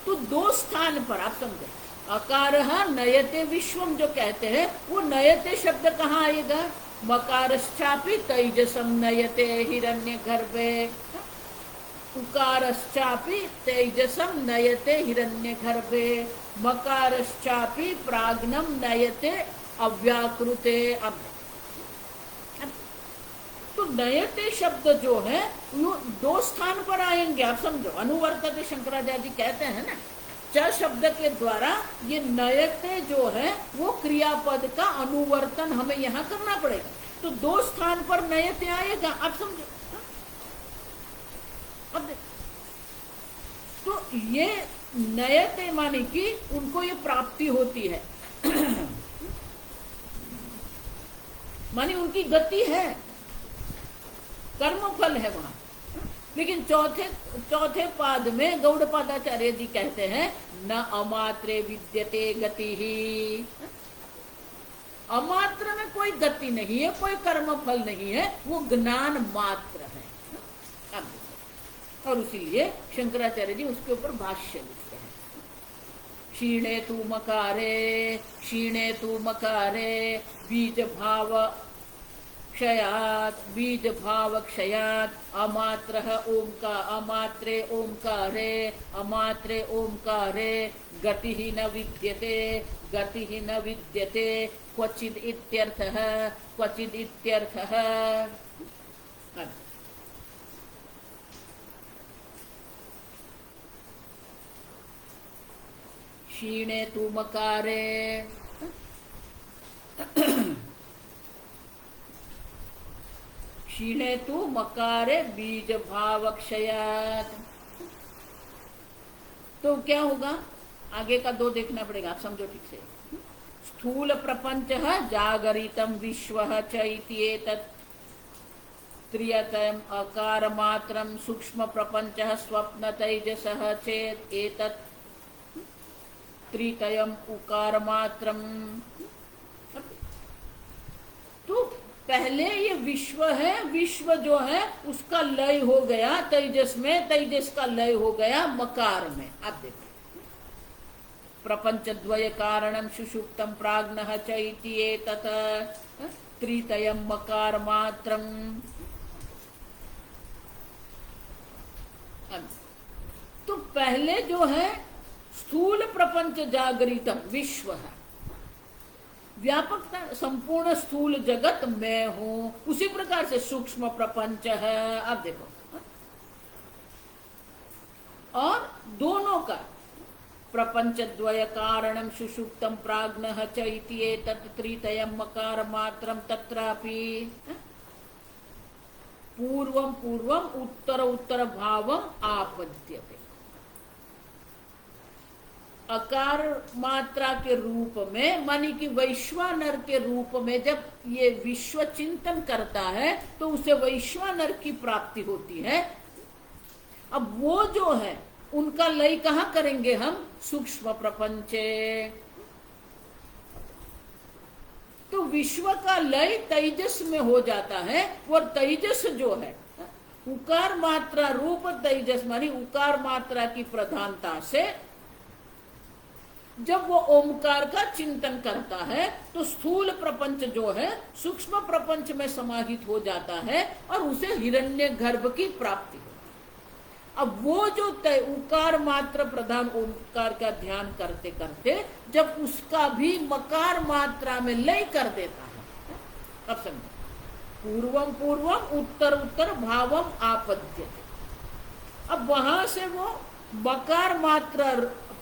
तो दो स्थान पर आप समझो, अकार नयते विश्वम जो कहते हैं, वो नयते शब्द कहाँ आएगा? मकारश्चापि तेजसम नयते हिरण्य गर्भे, उकारश्चापि तेजसम नयते हिरण्य गर्भे, मकारश्चापि प्राज्ञम नयते अव्याकृते। अब तो नयते शब्द जो है वो दो स्थान पर आएंगे। आप समझो, अनुवर्तते शंकराचार्य जी कहते हैं ना, च शब्द के द्वारा ये नयते जो है वो क्रियापद का अनुवर्तन हमें यहाँ करना पड़ेगा। तो दो स्थान पर नयते आएगा। आप समझो, अब तो ये नयते माने कि उनको ये प्राप्ति होती है माने उनकी गति है, कर्म फल है वहां। लेकिन चौथे पाद में गौड़पादाचार्य जी कहते हैं न अमात्रे विद्यते गति ही, अमात्र में कोई गति नहीं है, कोई कर्म फल नहीं है, वो ज्ञान मात्र है। और इसीलिए शंकराचार्य जी उसके ऊपर भाष्य लिखते हैं, क्षीणे तु मकारे, क्षीणे तु मकारे बीज भाव क्षयात्, बीज भाव क्षयात्, अमात्रः ओंकार, अमात्रे ओंकारे, अमात्रे ओंकारे गतिः न विद्यते, गतिः न विद्यते, क्वचिद् इत्यर्थः, क्वचिद् इत्यर्थः। क्षीणे तु मकारे, क्षीणे तु मकारे बीज भाव क्षयात्। तो क्या होगा? आगे का दो देखना पड़ेगा, आप समझो ठीक से। स्थूल प्रपंच जागरितम विश्व च इत्येतत् त्रियतम अकार मात्रम, सूक्ष्म प्रपंच स्वप्न तेजसः चेत् एतत् त्रितयम उकार मात्रम। तो पहले ये विश्व है, विश्व जो है उसका लय हो गया तेजस में, तेजस का लय हो गया मकार में। आप देखो, प्रपंच द्वय कारणम सुषुप्तम प्राज्ञः च इति एतत् त्रितयम् मकार मात्रम। तो पहले जो है स्थूल प्रपंच जागृतम विश्व है, व्यापकता संपूर्ण स्थूल जगत मैं हूं। उसी प्रकार से सूक्ष्म प्रपंच है। अब देखो, और दोनों का प्रपंच द्वय कारणम सुषुप्तम प्राज्ञः च इति एतत् त्रितयम् मकार मात्रम तत्रापि पूर्वम पूर्वम उत्तर उत्तर भावम आपद्यते। अकार मात्रा के रूप में, मानी कि वैश्वानर के रूप में जब ये विश्व चिंतन करता है तो उसे वैश्वानर की प्राप्ति होती है। अब वो जो है उनका लय कहाँ करेंगे हम? सूक्ष्म प्रपंचे। तो विश्व का लय तेजस में हो जाता है। और तेजस जो है उकार मात्रा रूप तेजस, मानी उकार मात्रा की प्रधानता से जब वो ओमकार का चिंतन करता है तो स्थूल प्रपंच जो है सूक्ष्म प्रपंच में समाहित हो जाता है और उसे हिरण्य गर्भ की प्राप्ति होती है। अब वो जो उकार मात्र प्रधान ओमकार का ध्यान करते करते जब उसका भी मकार मात्रा में लय कर देता है, अब समझो, पूर्वम पूर्वम उत्तर उत्तर भावम आपद्यते। अब वहां से वो मकार मात्रा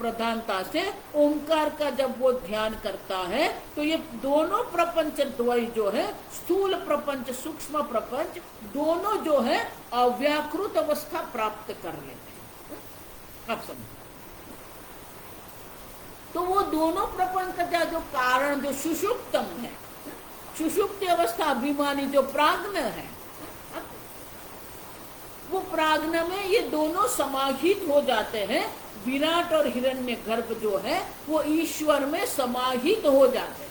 प्रधानता से ओंकार का जब वो ध्यान करता है तो ये दोनों प्रपंच द्वय जो है स्थूल प्रपंच सूक्ष्म प्रपंच दोनों जो है अव्याकृत अवस्था प्राप्त कर लेते हैं। अब समझो, तो वो दोनों प्रपंच का जो कारण जो सुषुप्तम है, सुषुप्ति अवस्था अभिमानी जो प्राज्ञ है, वो प्राज्ञ में ये दोनों समाहित हो जाते हैं। विराट और हिरण्य गर्भ जो है वो ईश्वर में समाहित हो जाते हैं।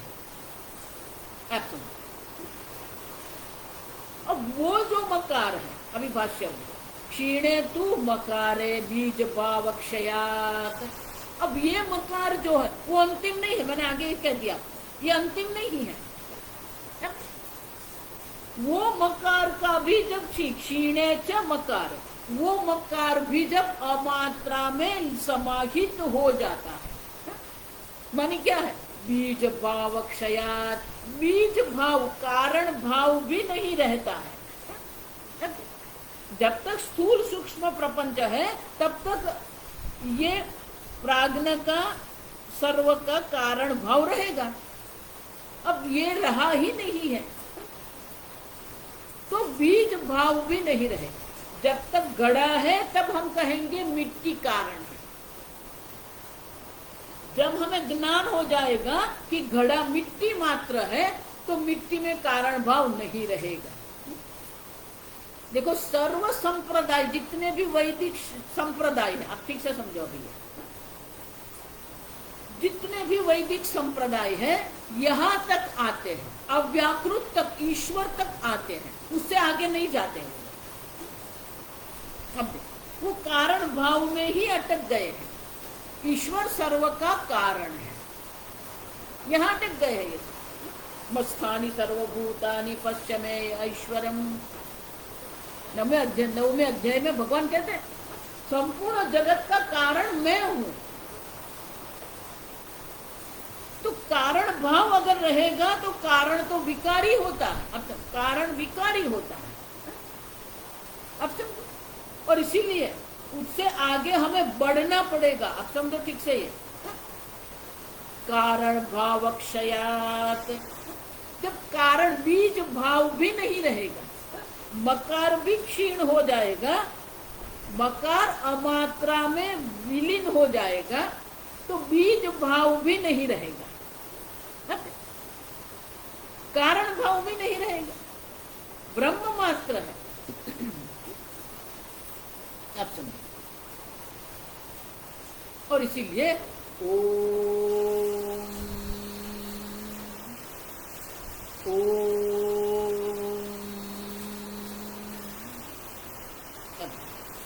अब वो जो मकार है, अभी भाष्य में क्षीणे तु मकारे बीज भाव क्षयात्। अब ये मकार जो है वो अंतिम नहीं है, मैंने आगे कह दिया, ये अंतिम नहीं है। वो मकार का भी जब क्षीणे च मकार, वो मकार भी जब अमात्रा में समाहित हो जाता है, मानी क्या है? बीज भाव क्षयात्। बीज भाव कारण भाव भी नहीं रहता है। जब तक स्थूल सूक्ष्म प्रपंच है तब तक ये प्राज्ञ का सर्व का कारण भाव रहेगा। अब ये रहा ही नहीं है तो बीज भाव भी नहीं रहेगा। जब तक घड़ा है तब हम कहेंगे मिट्टी कारण है। जब हमें ज्ञान हो जाएगा कि घड़ा मिट्टी मात्र है तो मिट्टी में कारण भाव नहीं रहेगा। देखो, सर्व संप्रदाय जितने भी वैदिक संप्रदाय है, आप ठीक से समझो भैया, जितने भी वैदिक संप्रदाय है यहाँ तक आते हैं, अव्याकृत तक, ईश्वर तक आते हैं, उससे आगे नहीं जाते हैं। अब वो कारण भाव में ही अटक गए हैं। ईश्वर सर्व का कारण है, यहाँ अटक गए हैं। ये मस्थानी सर्वभूतानि पश्चिमे ऐश्वरम। नवमे अध्याय में भगवान कहते हैं संपूर्ण जगत का कारण मैं हूं। तो कारण भाव अगर रहेगा तो कारण तो विकारी होता है। अब कारण विकारी होता है। अब समझो, और इसीलिए उससे आगे हमें बढ़ना पड़ेगा। अब समझो ठीक से, ये कारण भाव क्षयात्। जब कारण बीज भाव भी नहीं रहेगा, मकार भी क्षीण हो जाएगा, मकार अमात्रा में विलीन हो जाएगा, तो बीज भाव भी नहीं रहेगा, कारण भाव भी नहीं रहेगा, ब्रह्म मात्र है। अब समझो, और इसीलिए ओम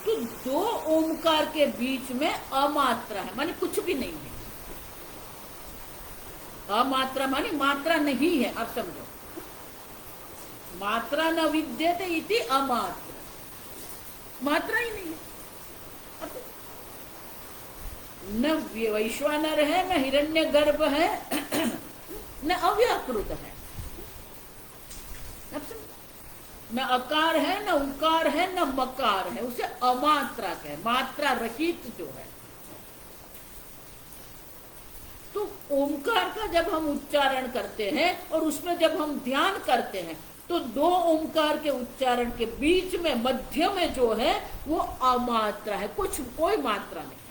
तो दो ओमकार के बीच में अमात्रा है, माने कुछ भी नहीं है। अमात्रा माने मात्रा नहीं है, आप समझो। मात्रा न विद्यते इति अमात्र, मात्रा ही नहीं है। न वैश्वानर है, न हिरण्यगर्भ है, न अव्याकृत है, न अकार है, न उकार है, न मकार है, उसे अमात्रा है, मात्रा रहित जो है। तो ओंकार का जब हम उच्चारण करते हैं और उसमें जब हम ध्यान करते हैं तो दो ओंकार के उच्चारण के बीच में मध्य में जो है वो अमात्रा है, कुछ कोई मात्रा नहीं।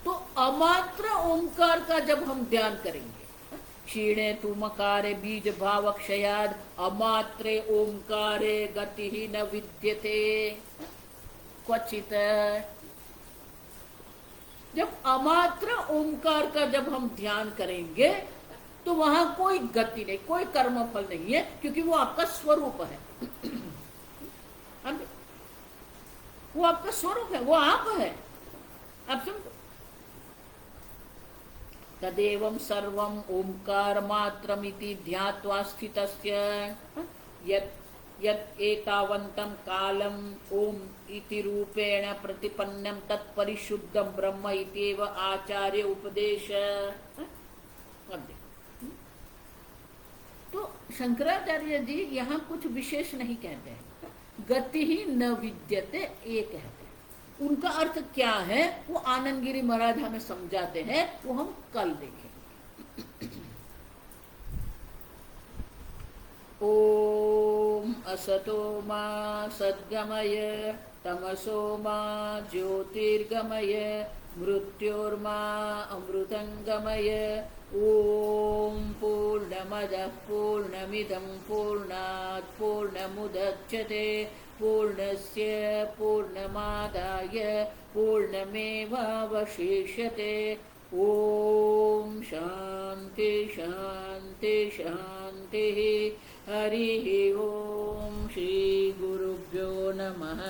तो अमात्र ओंकार का जब हम ध्यान करेंगे, क्षीणे तु मकारे बीज भाव क्षयाद अमात्रे ओंकारे गति ही न विद्यते क्वचित। जब अमात्र ओंकार का जब हम ध्यान करेंगे तो वहां कोई गति नहीं, कोई कर्मफल नहीं है, क्योंकि वो आपका स्वरूप है। वो आपका स्वरूप है, वो आप है, आप समझो। तदेवं सर्वं ओंकार मात्रमिति ध्यात्वा स्थितस्य यत् एतावन्तं कालम् ओम इति रूपेण प्रतिपन्नं तत्परिशुद्धं ब्रह्म इत्येव आचार्य उपदेश। तो शंकराचार्य जी यहाँ कुछ विशेष नहीं कहते हैं, गति ही न विद्यते ये कहते हैं। उनका अर्थ क्या है वो आनंदगिरी महाराज हमें समझाते हैं, वो हम कल देखेंगे। ओम असतो मा सद्गमय तमसो मा ज्योतिर्गमय मृत्योर्मा अमृतंगमय। ओम पूर्णमदः पूर्णमिदं पूर्णात् पूर्णमुदच्यते पूर्णस्य पूर्णमादाय पूर्णमेवावशिष्यते। ओम शांति शांति शांति। हरिः ओम। श्री गुरुभ्यो नमः।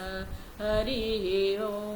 हरिः ओम।